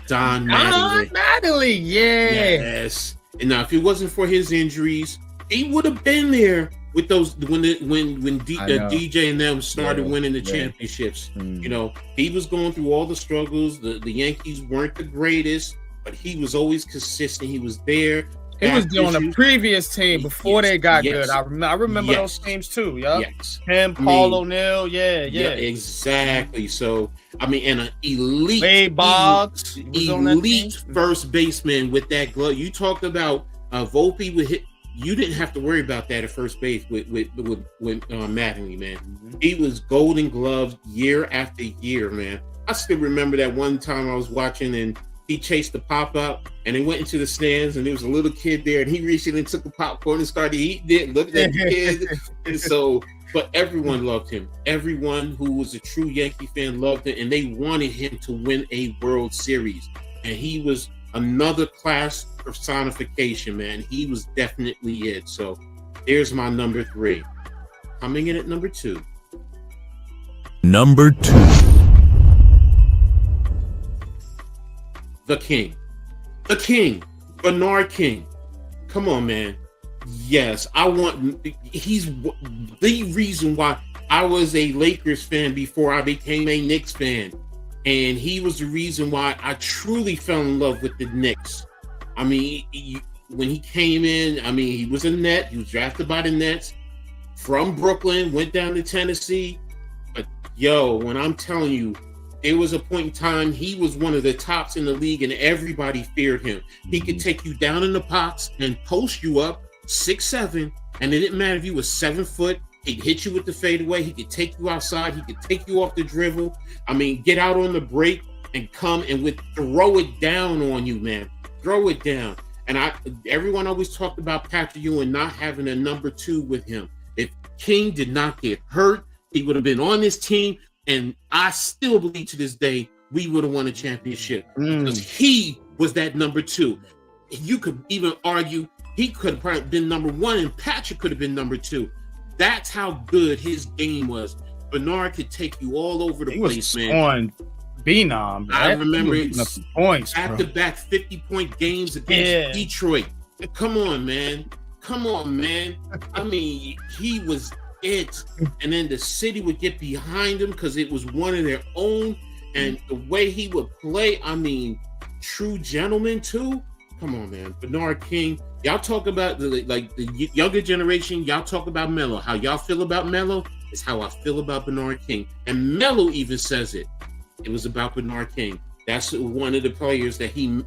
Don Mattingly. Mattingly, Yes. And now, if it wasn't for his injuries, he would have been there with those when DJ and them started winning the championships. You know, he was going through all the struggles. The Yankees weren't the greatest, but he was always consistent. He was there. He was on the previous team before they got good. I remember those teams too. Yeah. Yes. Him, Paul O'Neill. Yeah. Exactly. So I mean, and an elite Wade Boggs, elite first baseman with that glove. You talked about Volpe would hit. You didn't have to worry about that at first base with Mattingly, man. He was Golden Gloves year after year, man. I still remember that one time I was watching and he chased the pop-up and he went into the stands and there was a little kid there and he reached in and took the popcorn and started eating it, looked at the kid. And so, but everyone loved him. Everyone who was a true Yankee fan loved him, and they wanted him to win a World Series. And he was another class personification, man. He was definitely it. So there's my number 3. Coming in at number 2. Number 2. The King, Bernard King. Come on, man. Yes, he's the reason why I was a Lakers fan before I became a Knicks fan. And he was the reason why I truly fell in love with the Knicks. I mean, when he came in, I mean, he was a Net. He was drafted by the Nets from Brooklyn, went down to Tennessee. But yo, when I'm telling you, there was a point in time he was one of the tops in the league and everybody feared him. He could take you down in the box and post you up 6'7", and it didn't matter if you were 7 foot. He'd hit you with the fadeaway. He could take you outside. He could take you off the dribble. I mean, get out on the break and come and throw it down on you, man. Throw it down. And everyone always talked about Patrick Ewing not having a number 2 with him. If King did not get hurt, he would have been on this team. And I still believe to this day we would have won a championship because he was that number 2. You could even argue he could have probably been number 1 and Patrick could have been number 2. That's how good his game was. Bernard could take you all over the place, man. Phenom. I remember points, back-to-back 50-point games against Detroit. Come on, man. I mean, he was it. And then the city would get behind him because it was one of their own. And the way he would play, I mean, true gentleman too. Come on, man. Bernard King. Y'all talk about the younger generation. Y'all talk about Melo. How y'all feel about Melo is how I feel about Bernard King. And Melo even says it. It was about Bernard King. That's one of the players that he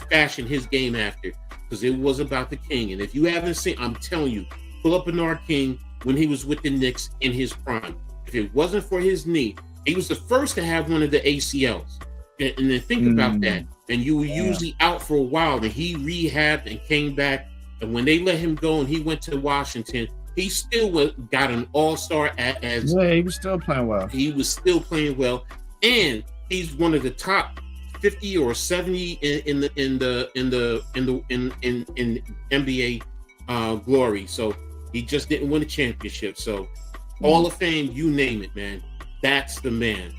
fashioned his game after, because it was about the King. And if you haven't seen, I'm telling you, pull up Bernard King when he was with the Knicks in his prime. If it wasn't for his knee, he was the first to have one of the ACLs. And then think about that. And you were usually out for a while, and he rehabbed and came back. And when they let him go and he went to Washington, he still got an all-star as Yeah, he was still playing well. he was still playing well, and he's one of the top 50 or 70 in NBA glory. So he just didn't win a championship. So Hall of Fame, you name it, man. That's the man.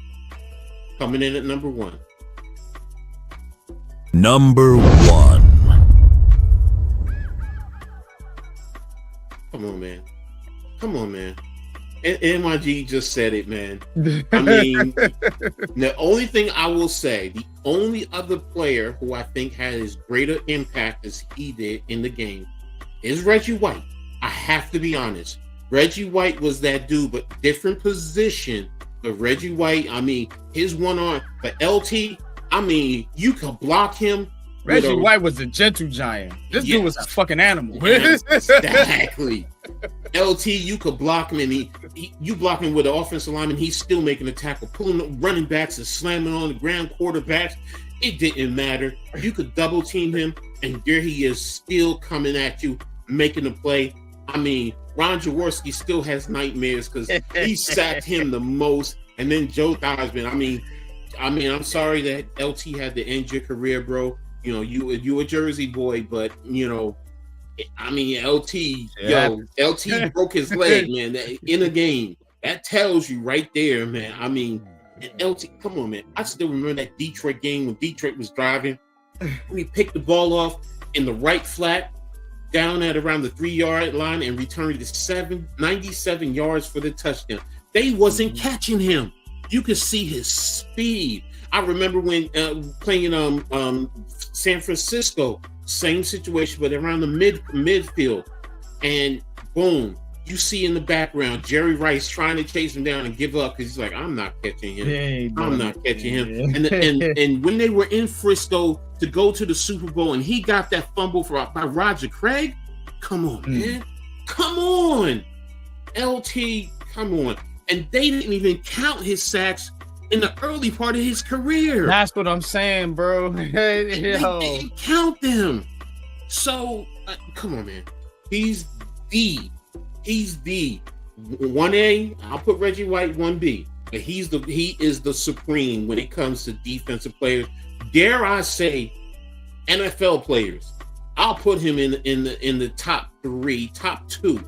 Coming in at number 1. Number 1. Come on, man. Come on, man. NYG just said it, man. I mean, the only thing I will say, the only other player who I think had as greater impact as he did in the game is Reggie White. I have to be honest. Reggie White was that dude, but different position. But Reggie White, I mean, his one arm, but LT, I mean, you could block him. Reggie White was a gentle giant. This dude was a fucking animal. Exactly. LT, you could block him, and you block him with an offensive lineman, he's still making a tackle, pulling up running backs and slamming on the ground quarterbacks. It didn't matter. You could double team him, and there he is, still coming at you, making a play. I mean, Ron Jaworski still has nightmares because he sacked him the most. And then Joe Theismann. I mean, I'm sorry that LT had to end your career, bro. You know, you a Jersey boy, but you know, I mean, LT broke his leg, man, in a game. That tells you right there, man. I mean, LT, come on, man. I still remember that Detroit game when Detroit was driving. We picked the ball off in the right flat, down at around the 3-yard line, and returned it 97 yards for the touchdown. They wasn't catching him. You could see his speed. I remember when playing San Francisco, same situation, but around the midfield, and boom, you see in the background Jerry Rice trying to chase him down and give up because he's like, I'm not catching him. I'm not catching him. And when they were in Frisco to go to the Super Bowl, and he got that fumble by Roger Craig, come on, man, come on, LT, come on. And they didn't even count his sacks in the early part of his career. That's what I'm saying, bro. They didn't count them. So come on, man. He's the 1A. I'll put Reggie White 1B. But he is the supreme when it comes to defensive players. Dare I say, NFL players. I'll put him in the top 3, top 2.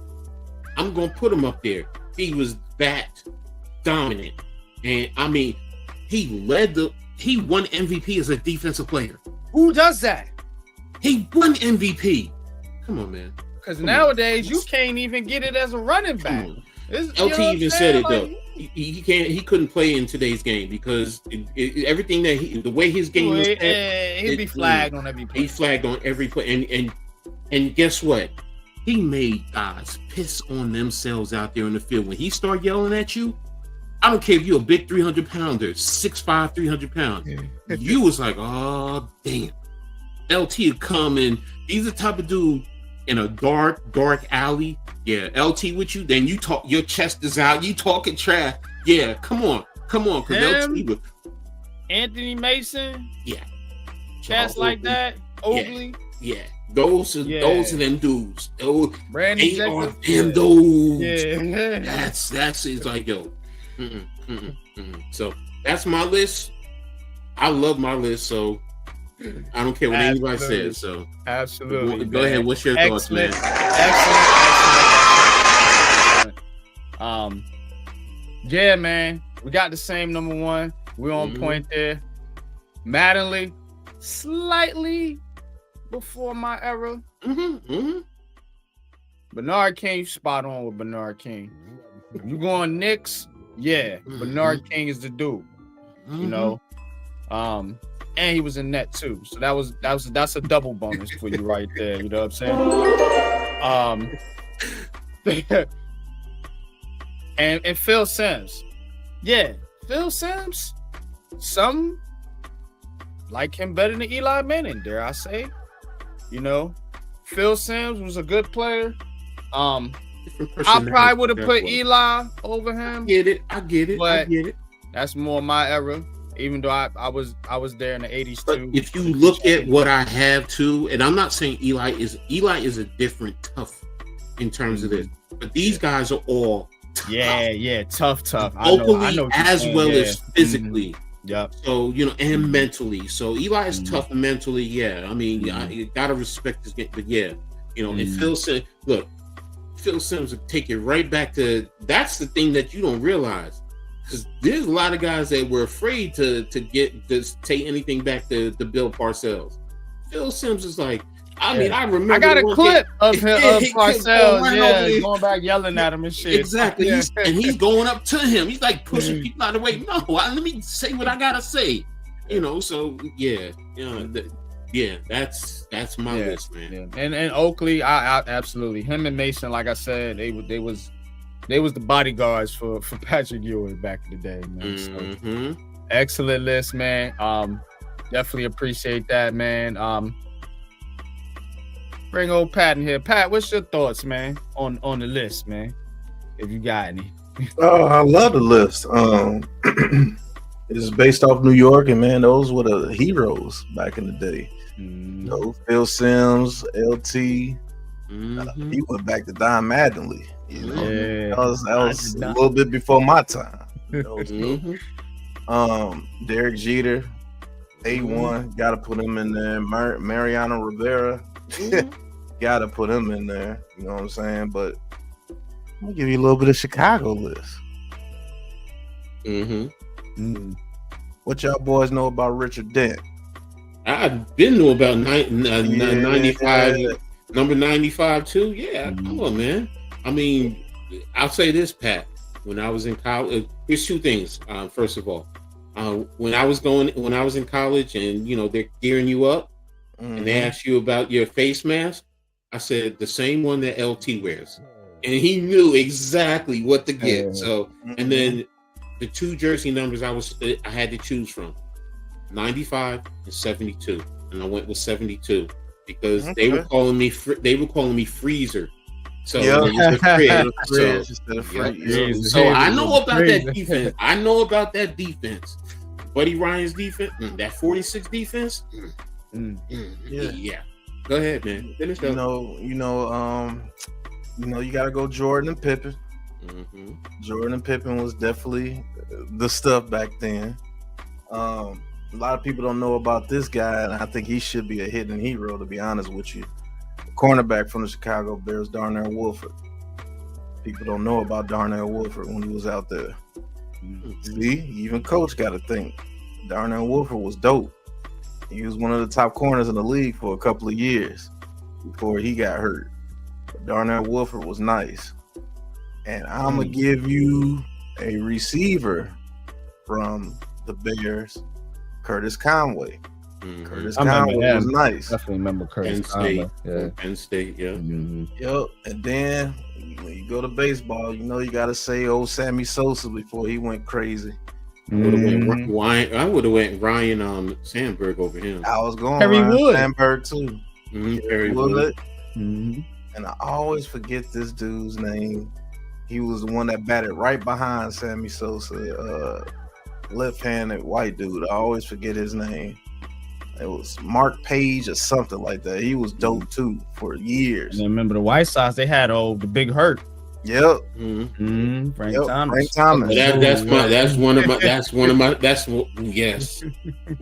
I'm gonna put him up there. He was that dominant. And I mean, he won MVP as a defensive player. Who does that? He won MVP. Come on, man. Because nowadays you can't even get it as a running back. LT even said it though. He couldn't play in today's game because everything that the way his game was, he'd be flagged on every play. He flagged on every play, and guess what? He made guys piss on themselves out there in the field when he started yelling at you. I don't care if you're a big 300-pounder, 6'5", 300 pounds. You was like, oh, damn. LT would come in. He's the type of dude in a dark alley. Yeah, LT with you. Then you talk, your chest is out. You talking trash. Yeah, come on. Because LT was. Anthony Mason. Yeah. Chest like that. Oakley. Yeah. Those are them dudes. Those Brandon they are them dudes. Yeah. That's it's like, yo. So that's my list. I love my list, so I don't care what anybody says. So absolutely, go ahead. What's your thoughts, man? Excellent. Yeah, man, we got the same number 1. We're on point there. Mattingly, slightly before my era. Bernard King, spot on with Bernard King. You going Knicks? Yeah, Bernard King is the dude, you know, and he was in net too, so that's a double bonus for you right there. You know what I'm saying? And Phil Simms, Phil Simms, some like him better than Eli Manning, dare I say? You know, Phil Simms was a good player. I probably would have put Eli over him. I get it. But that's more my era, even though I was there in the 80s too. If you look at what I have too, and I'm not saying Eli is a different tough in terms of this. But these guys are all tough. Yeah, tough. Vocally as well as Mm-hmm. physically. Yep. So, and mentally. So Eli is tough mentally. Yeah. I mean, you gotta respect this game. But yeah, and Phil said, look, Phil Sims will take it right back to, that's the thing that you don't realize. Because there's a lot of guys that were afraid to take anything back to Bill Parcells. Phil Sims is like, I mean, I remember. I got a clip of him, of Parcells, going going back yelling at him and shit. Exactly. And he's going up to him. He's like pushing people out of the way. No, let me say what I gotta say. So that's my list, man. Yeah. And Oakley, I absolutely, him and Mason, like I said, they was the bodyguards for Patrick Ewing back in the day, man. So, excellent list, man. Definitely appreciate that, man. Bring old Pat in here. Pat, what's your thoughts, man, on the list, man? If you got any. Oh, I love the list. It's based off New York, and man, those were the heroes back in the day. Phil Sims, LT. He went back to Don Mattingly. That was a little bit before my time. Derek Jeter, A1, got to put him in there. Mariano Rivera, got to put him in there. You know what I'm saying? But I'm gonna give you a little bit of Chicago list. What y'all boys know about Richard Dent? I didn't know about 95, number 95 too. Yeah, come on, man. I mean, I'll say this, Pat. When I was in college, here's two things. First of all, when I was in college, and they're gearing you up, and they ask you about your face mask, I said the same one that LT wears, and he knew exactly what to get. So, and then the two jersey numbers I had to choose from, 95 and 72, and I went with 72 because they were calling me Freezer. So, so I know about that defense. I know about that defense. Buddy Ryan's defense, that 46 defense. Yeah. Go ahead, man. Finish up. You got to go Jordan and Pippen. Jordan and Pippen was definitely the stuff back then. A lot of people don't know about this guy, and I think he should be a hidden hero, to be honest with you. Cornerback from the Chicago Bears, Darnell Wolford. People don't know about Darnell Wolford when he was out there. See, even coach got to think. Darnell Wolford was dope. He was one of the top corners in the league for a couple of years before he got hurt. But Darnell Wolford was nice. And I'm going to give you a receiver from the Bears, Curtis Conway. Curtis Conway was nice. Definitely remember Curtis Conway. Penn State, yeah. Yep. And then when you go to baseball, you got to say old Sammy Sosa before he went crazy. I would have went Ryan Sandberg over him. I was going Harry Ryan Wood. Sandberg too. Harry Wood. And I always forget this dude's name. He was the one that batted right behind Sammy Sosa, left-handed white dude. I always forget his name. It was Mark Page or something like that. He was dope too for years. And remember the White Sox? They had the Big Hurt. Yep. Frank Thomas. That's one of my. Yes. Yep.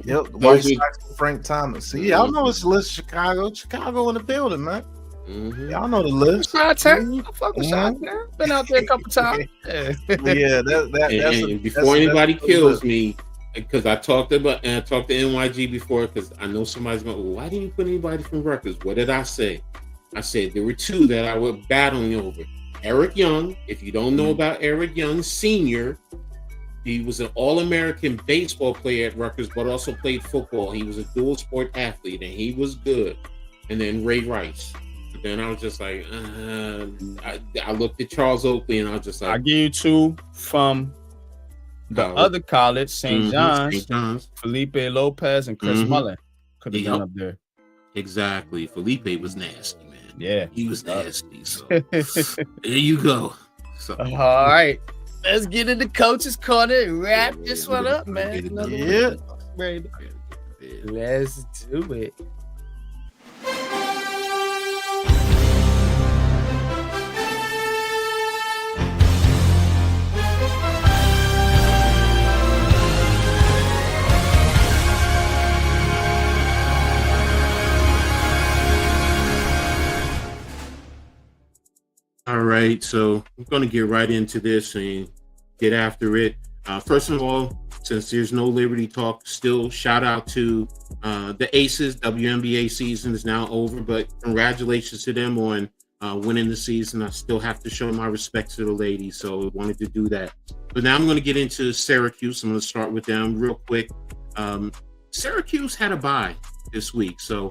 The White Sox with Frank Thomas. See, y'all know it's the list. Chicago in the building, man. Y'all know the list. I fuck with Shot, man. Been out there a couple times. Before anybody kills me, because I talked to NYG before, because I know somebody's going, well, why didn't you put anybody from Rutgers? What did I say? I said there were two that I was battling over. Eric Young, if you don't know about Eric Young Sr., he was an All-American baseball player at Rutgers, but also played football. He was a dual sport athlete, and he was good. And then Ray Rice. But then I was just like, I looked at Charles Oakley, and I was just like, I'll give you two from the other college, St. John's, Felipe Lopez and Chris Mullen could have gone up there. Exactly. Felipe was nasty, man. Yeah. He was nasty. So there you go. So, all right. Let's get into Coach's Corner and wrap this one up, man. Let's do it. right, so I'm going to get right into this and get after it. First of all, since there's no Liberty talk, still shout out to the Aces. WNBA season is now over, but congratulations to them on winning the season. I still have to show my respect to the ladies, so I wanted to do that. But now I'm going to get into Syracuse. I'm going to start with them real quick. Syracuse had a bye this week, so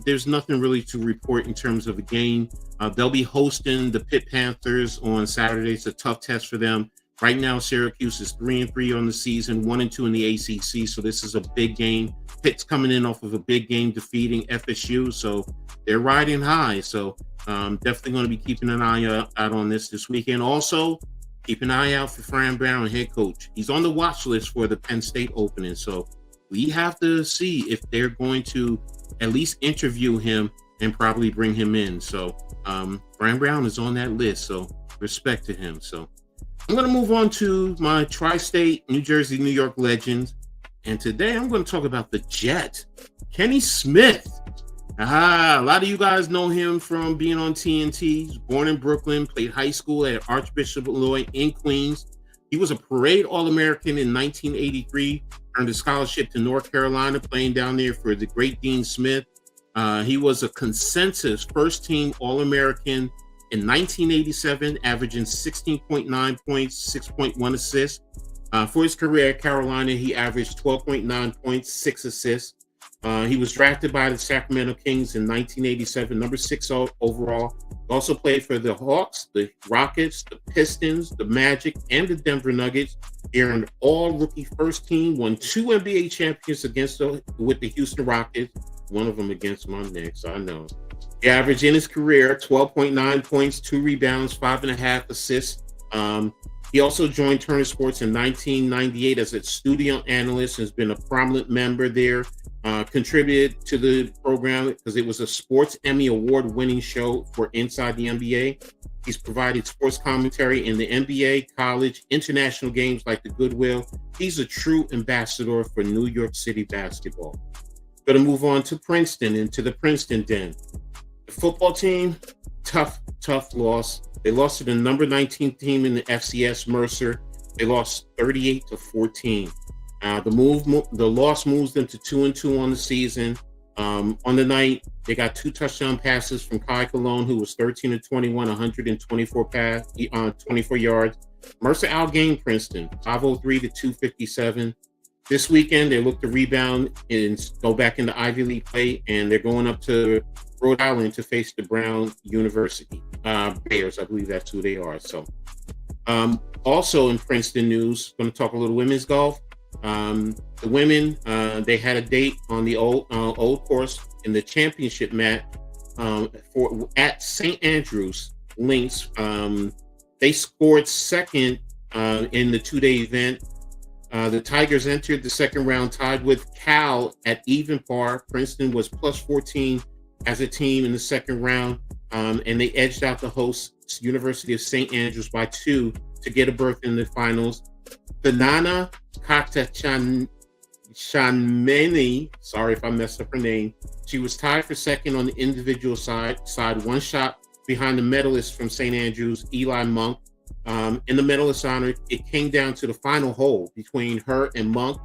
there's nothing really to report in terms of a game. They'll be hosting the Pitt Panthers on Saturday. It's a tough test for them. Right now, Syracuse is 3-3 on the season, 1-2 in the ACC, so this is a big game. Pitt's coming in off of a big game defeating FSU, so they're riding high. So definitely going to be keeping an eye out on this weekend. Also, keep an eye out for Fran Brown, head coach. He's on the watch list for the Penn State opening, so we have to see if they're going to at least interview him and probably bring him in. So Fran Brown is on that list, so respect to him. So I'm going to move on to my tri-state, New Jersey, New York legends. And today I'm going to talk about the Jet, Kenny Smith. A lot of you guys know him from being on TNT. He's born in Brooklyn, played high school at Archbishop Lloyd in Queens. He was a parade All-American in 1983, earned a scholarship to North Carolina, playing down there for the great Dean Smith. He was a consensus first-team All-American in 1987, averaging 16.9 points, 6.1 assists. For his career at Carolina, he averaged 12.9 points, 6 assists. He was drafted by the Sacramento Kings in 1987, number 6 overall. He also played for the Hawks, the Rockets, the Pistons, the Magic, and the Denver Nuggets. He earned all-rookie first team, won 2 NBA championships with the Houston Rockets, one of them against my Knicks, I know. He averaged in his career 12.9 points, 2 rebounds, 5.5 assists. He also joined Turner Sports in 1998 as a studio analyst, has been a prominent member there, contributed to the program because it was a Sports Emmy Award-winning show for Inside the NBA. He's provided sports commentary in the NBA, college, international games like the Goodwill. He's a true ambassador for New York City basketball. Going to move on to Princeton, into the Princeton Den. The football team, tough loss. They lost to the number 19 team in the FCS, Mercer. They lost 38-14. The loss moves them to 2-2 on the season. On the night, they got 2 touchdown passes from Kai Cologne, who was 13-21, 124 yards. Mercer outgained Princeton, 503-257. This weekend, they look to rebound and go back into Ivy League play, and they're going up to Rhode Island to face the Brown University Bears. I believe that's who they are. So, also in Princeton news, going to talk a little women's golf. The women, they had a date on the old course in the championship match at St. Andrews Links. They scored second in the 2-day event. The Tigers entered the second round tied with Cal at even par. Princeton was plus 14 as a team in the second round, and they edged out the hosts, University of St. Andrews, by 2 to get a berth in the finals. Banana Katachanmeni, sorry if I messed up her name, she was tied for second on the individual side, 1 shot behind the medalist from St. Andrews, Eli Monk. In the medalist honor, it came down to the final hole between her and Monk.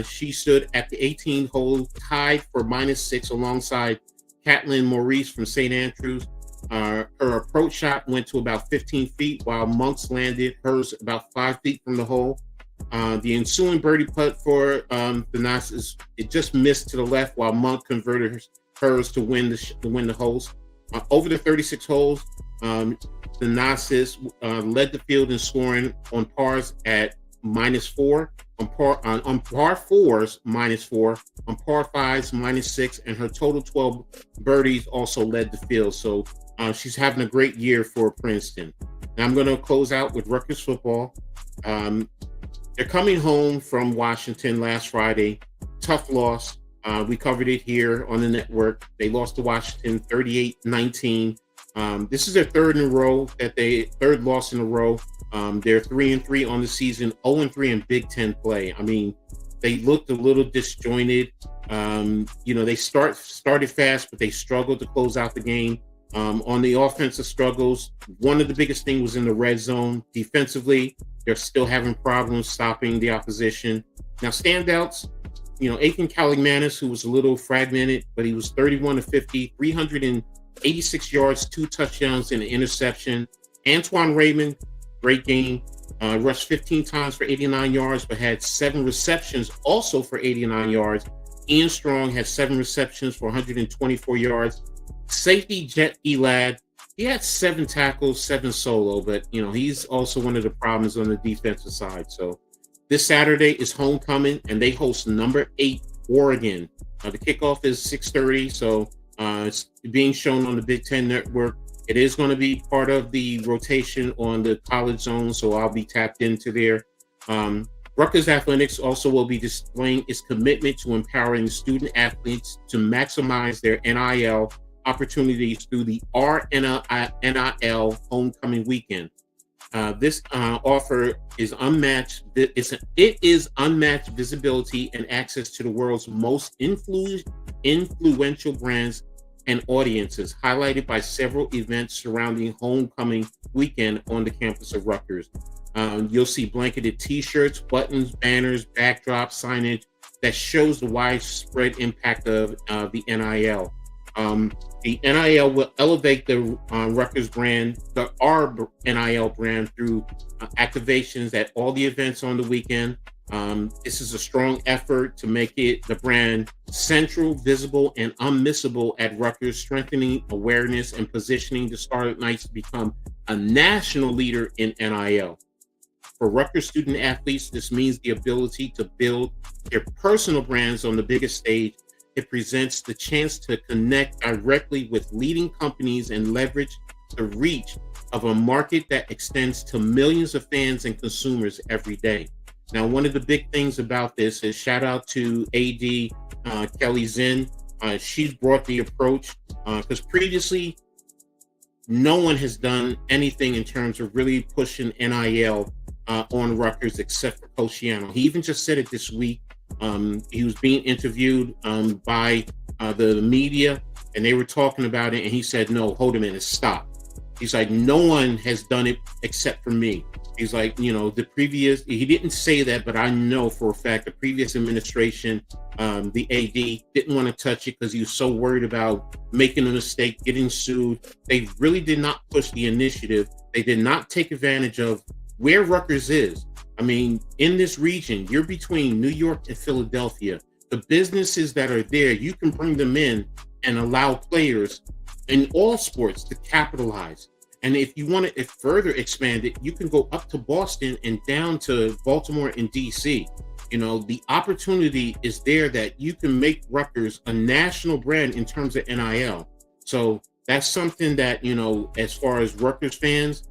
She stood at the 18th hole, tied for -6 alongside Caitlin Maurice from St. Andrews. Her approach shot went to about 15 feet, while Monk's landed hers about 5 feet from the hole. The ensuing birdie putt for the Nazis, it just missed to the left, while Monk converted hers to win the holes. Over the 36 holes, the Nazis led the field in scoring on pars at -4, on par fours -4, on par fives -6, and her total 12 birdies also led the field. So she's having a great year for Princeton. Now I'm going to close out with Rutgers football. They're coming home from Washington last Friday. Tough loss. We covered it here on the network. They lost to Washington 38-19. This is their third loss in a row. They're 3-3 on the season, 0-3 in Big Ten play. I mean, they looked a little disjointed. They started fast, but they struggled to close out the game. On the offensive struggles, one of the biggest things was in the red zone. Defensively, they're still having problems stopping the opposition. Now, standouts, Aiken Caligmanis, who was a little fragmented, but he was 31 of 50, 386 yards, 2 touchdowns, and an interception. Antoine Raymond, great game, rushed 15 times for 89 yards, but had 7 receptions also for 89 yards. Ian Strong had 7 receptions for 124 yards. Safety Jet Elad, he had 7 tackles, 7 solo, but he's also one of the problems on the defensive side. So this Saturday is homecoming, and they host number 8 Oregon. The kickoff is 6:30, so it's being shown on the Big Ten Network. It is going to be part of the rotation on the college zone, so I'll be tapped into there. Rutgers Athletics also will be displaying its commitment to empowering student athletes to maximize their NIL opportunities through the RNIL Homecoming Weekend. This offer is unmatched. It is unmatched visibility and access to the world's most influential brands and audiences, highlighted by several events surrounding Homecoming Weekend on the campus of Rutgers. You'll see blanketed T-shirts, buttons, banners, backdrops, signage that shows the widespread impact of the NIL. The NIL will elevate the Rutgers brand, our NIL brand, through activations at all the events on the weekend. This is a strong effort to make the brand central, visible, and unmissable at Rutgers, strengthening awareness and positioning the Scarlet Knights to become a national leader in NIL. For Rutgers student athletes, this means the ability to build their personal brands on the biggest stage. It presents the chance to connect directly with leading companies and leverage the reach of a market that extends to millions of fans and consumers every day. Now, one of the big things about this is shout out to AD Kelly Zinn. She's brought the approach because previously no one has done anything in terms of really pushing NIL on Rutgers except for Koscielny. He even just said it this week. He was being interviewed by the media, and they were talking about it, and he said, no, hold a minute, stop. He's like, no one has done it except for me. He's like, he didn't say that, but I know for a fact the previous administration, the AD, didn't want to touch it because he was so worried about making a mistake, getting sued. They really did not push the initiative. They did not take advantage of where Rutgers is. I mean, in this region, you're between New York and Philadelphia. The businesses that are there, you can bring them in and allow players in all sports to capitalize. And if you want to further expand it, you can go up to Boston and down to Baltimore and DC. The opportunity is there that you can make Rutgers a national brand in terms of NIL. So that's something that, as far as Rutgers fans,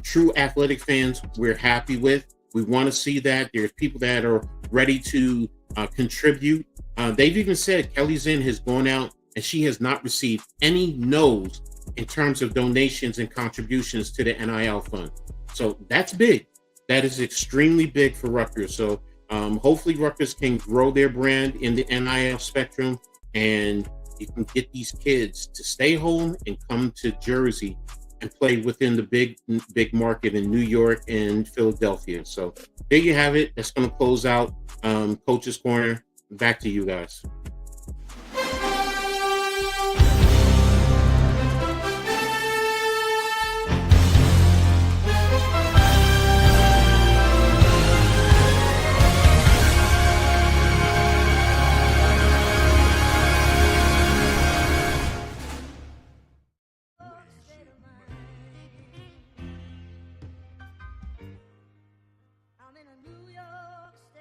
true athletic fans, we're happy with. We want to see that. There's people that are ready to contribute. They've even said Kelly Zinn has gone out and she has not received any no's in terms of donations and contributions to the NIL fund. So that's big. That is extremely big for Rutgers. So hopefully Rutgers can grow their brand in the NIL spectrum, and you can get these kids to stay home and come to Jersey and play within the big market in New York and Philadelphia. So there you have it. That's going to close out Coach's Corner. Back to you guys.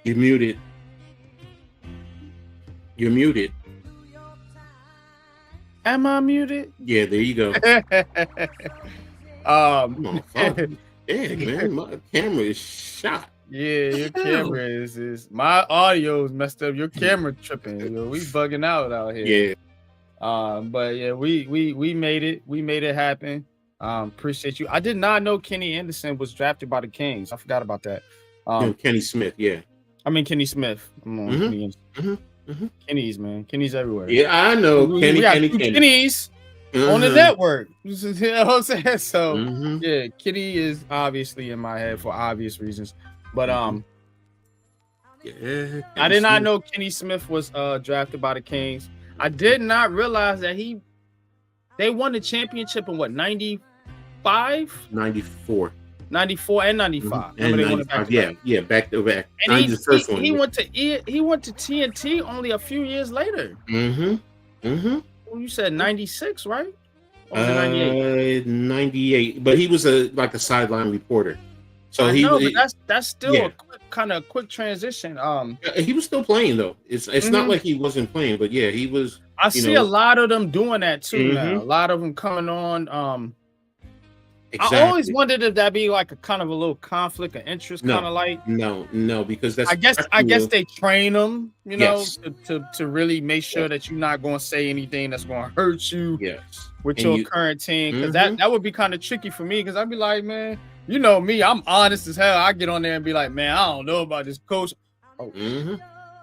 You're muted. You're muted. Am I muted? Yeah, there you go. Come on, fuck. Yeah, man, my camera is shot. Yeah, your camera is my audio is messed up. Your camera tripping. We bugging out here. Yeah. But yeah, we made it. We made it happen. Appreciate you. I did not know Kenny Anderson was drafted by the Kings. I forgot about that. Kenny Smith, yeah. I mean Kenny Smith. Come on, Kenny's, man. Kenny's everywhere. Yeah, I know. Kenny's. on the network. You know what I'm saying? So Mhm. yeah, Kitty is obviously in my head for obvious reasons. But Yeah, I did not know Kenny Smith was drafted by the Kings. I did not realize that they won the championship in what, 95? 94. 94 and 95. And Remember they won it back 95. to back. Yeah, back to back. And The first one. he went to TNT only a few years later. Well, you said 96, right? Or was it 98? 98. But he was like a sideline reporter. So but that's still a quick transition. He was still playing though. It's not like he wasn't playing, but yeah, he was. I see a lot of them doing that too now. A lot of them coming on. Exactly. I always wondered if that'd be like a kind of a little conflict of interest, kind of like. No, because that's. I guess they train them, you know, to really make sure that you're not going to say anything that's going to hurt you. Yes. With your current team, because that would be kind of tricky for me. Because I'd be like, man, you know me, I'm honest as hell. I get on there and be like, man, I don't know about this coach. Oh,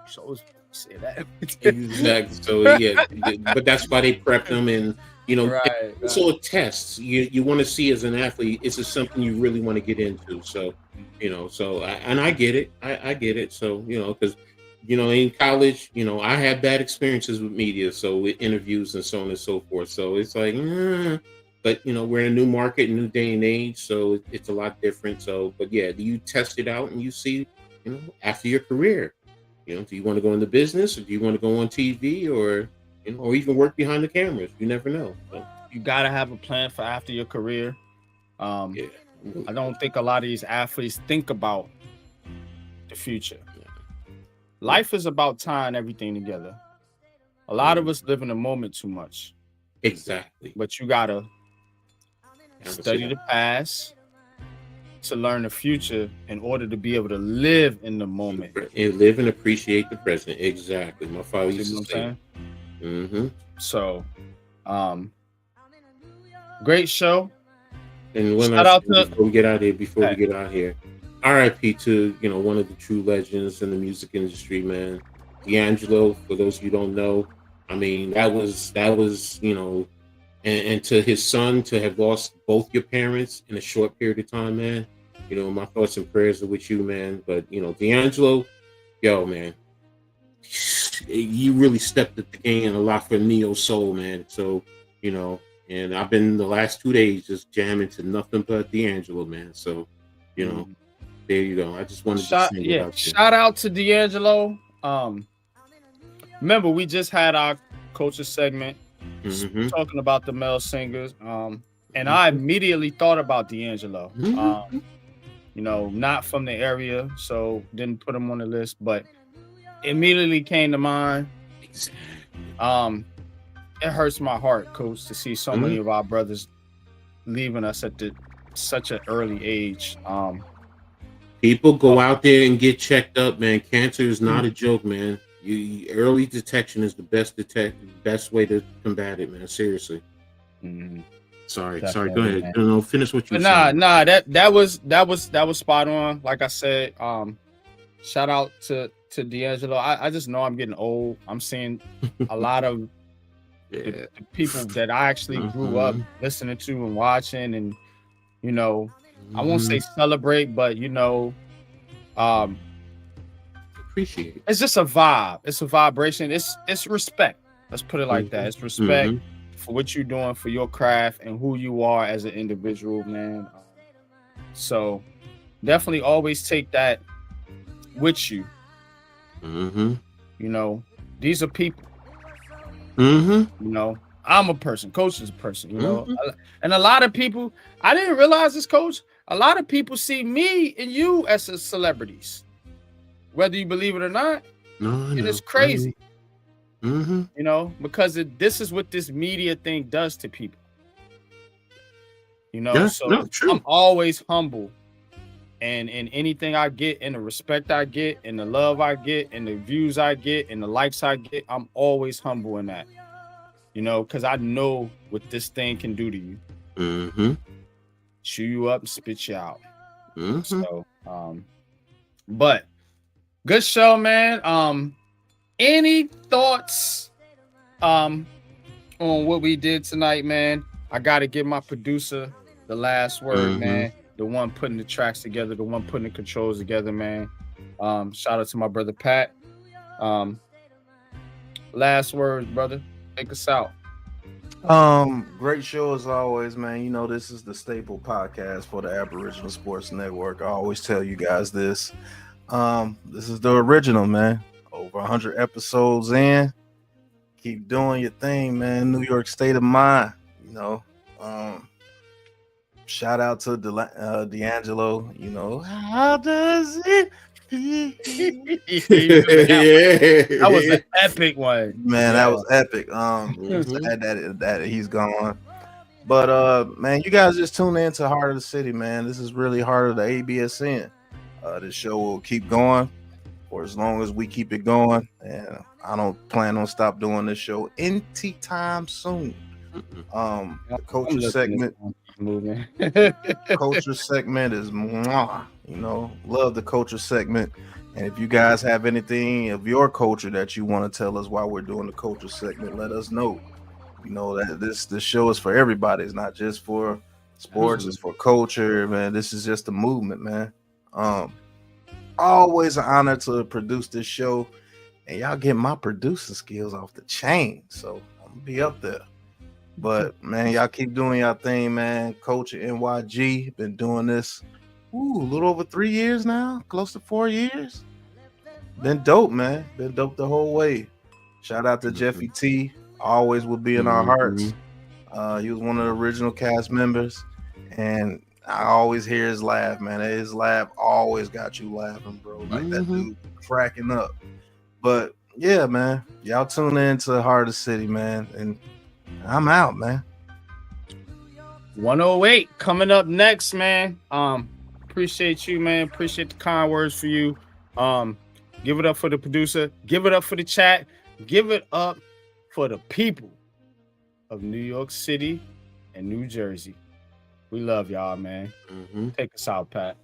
so say that. Exactly. So yeah, but that's why they prep them, and you know, so it tests. You want to see as an athlete, is it something you really want to get into? So, you know, I get it. I get it. So, you know, because you know, in college, you know, I had bad experiences with media, so with interviews and so on and so forth. So it's like, but you know, we're in a new market, new day and age, so it's a lot different. So, but yeah, you test it out and you see, you know, after your career, you know, do you want to go into business, or do you want to go on TV, or you know, or even work behind the cameras? You never know. So, you gotta have a plan for after your career. I don't think a lot of these athletes think about the future. Life is about tying everything together. A lot of us live in the moment too much. Exactly. But you gotta study the past to learn the future in order to be able to live in the moment. And live and appreciate the present. Exactly. My father used to say. So, great show. And when before we get out here, RIP to, you know, one of the true legends in the music industry, man. D'Angelo, for those of you who don't know, I mean, that was, you know, and to his son, to have lost both your parents in a short period of time, man. You know, my thoughts and prayers are with you, man. But, you know, D'Angelo, yo, man, you really stepped up the game a lot for Neo Soul, man. So, you know, and I've been the last 2 days just jamming to nothing but D'Angelo, man. So, you know, there you go. I just wanted to sing it out. Shout out to D'Angelo. Remember, we just had our coaches segment talking about the male singers. And I immediately thought about D'Angelo. You know, not from the area, so didn't put him on the list, but immediately came to mind. It hurts my heart, Coach, to see so many of our brothers leaving us at such an early age. People go out there and get checked up, man. Cancer is not a joke, man. Early detection is the best way to combat it, man. Seriously. Sorry. Go ahead. Man. No, finish what you said. Nah. That was spot on. Like I said, shout out to D'Angelo. I just know I'm getting old. I'm seeing a lot of the people that I actually grew up listening to and watching, and you know, I won't say celebrate, but you know, appreciate it. It's just a vibe. It's a vibration. It's respect. Let's put it like that. It's respect for what you're doing, for your craft, and who you are as an individual, man. So definitely always take that with you. You know, these are people. You know, I'm a person. Coach is a person. You know, and a lot of people. I didn't realize this, Coach. A lot of people see me and you as celebrities, whether you believe it or not. And it's crazy. You know, because this is what this media thing does to people. You know, I'm always humble. And in anything I get, and the respect I get, and the love I get, and the views I get, and the likes I get, I'm always humble in that. You know, because I know what this thing can do to you. Chew you up and spit you out. So, but good show, man. Any thoughts on on what we did tonight, man. I gotta give my producer the last word, man. The one putting the tracks together, the one putting the controls together, man. Shout out to my brother Pat. Last words, brother. Take us out. Great show as always, man. You know, this is the staple podcast for the Aboriginal Sports Network. I always tell you guys this. This is the original, man. Over 100 episodes in. Keep doing your thing, man. New York state of mind, you know. Shout out to D'Angelo, you know. How does it feel? That was an epic one. Man, that was epic. Sad that he's gone. But man, you guys just tune in to Heart of the City, man. This is really Heart of the ABSN. This show will keep going for as long as we keep it going. And I don't plan on stop doing this show anytime soon. The culture segment. Culture segment is mwah, you know, love the culture segment. And if you guys have anything of your culture that you want to tell us while we're doing the culture segment, let us know. You know that this show is for everybody. It's not just for sports, it's for culture, man. This is just a movement, man. Always an honor to produce this show, and y'all get my producing skills off the chain, so I'm gonna be up there. But man, y'all keep doing y'all thing, man. Coach at NYG been doing this a little over 3 years now, close to 4 years. Been dope, man. Been dope the whole way. Shout out to Jeffy T. Always will be in our hearts. He was one of the original cast members, and I always hear his laugh, man. His laugh always got you laughing, bro. Like that dude cracking up. But yeah, man, y'all tune in to Heart of the City, man, and I'm out, man. 108 coming up next, man. Appreciate you, man. Appreciate the kind words for you. Give it up for the producer. Give it up for the chat. Give it up for the people of New York City and New Jersey. We love y'all, man. Take us out, Pat.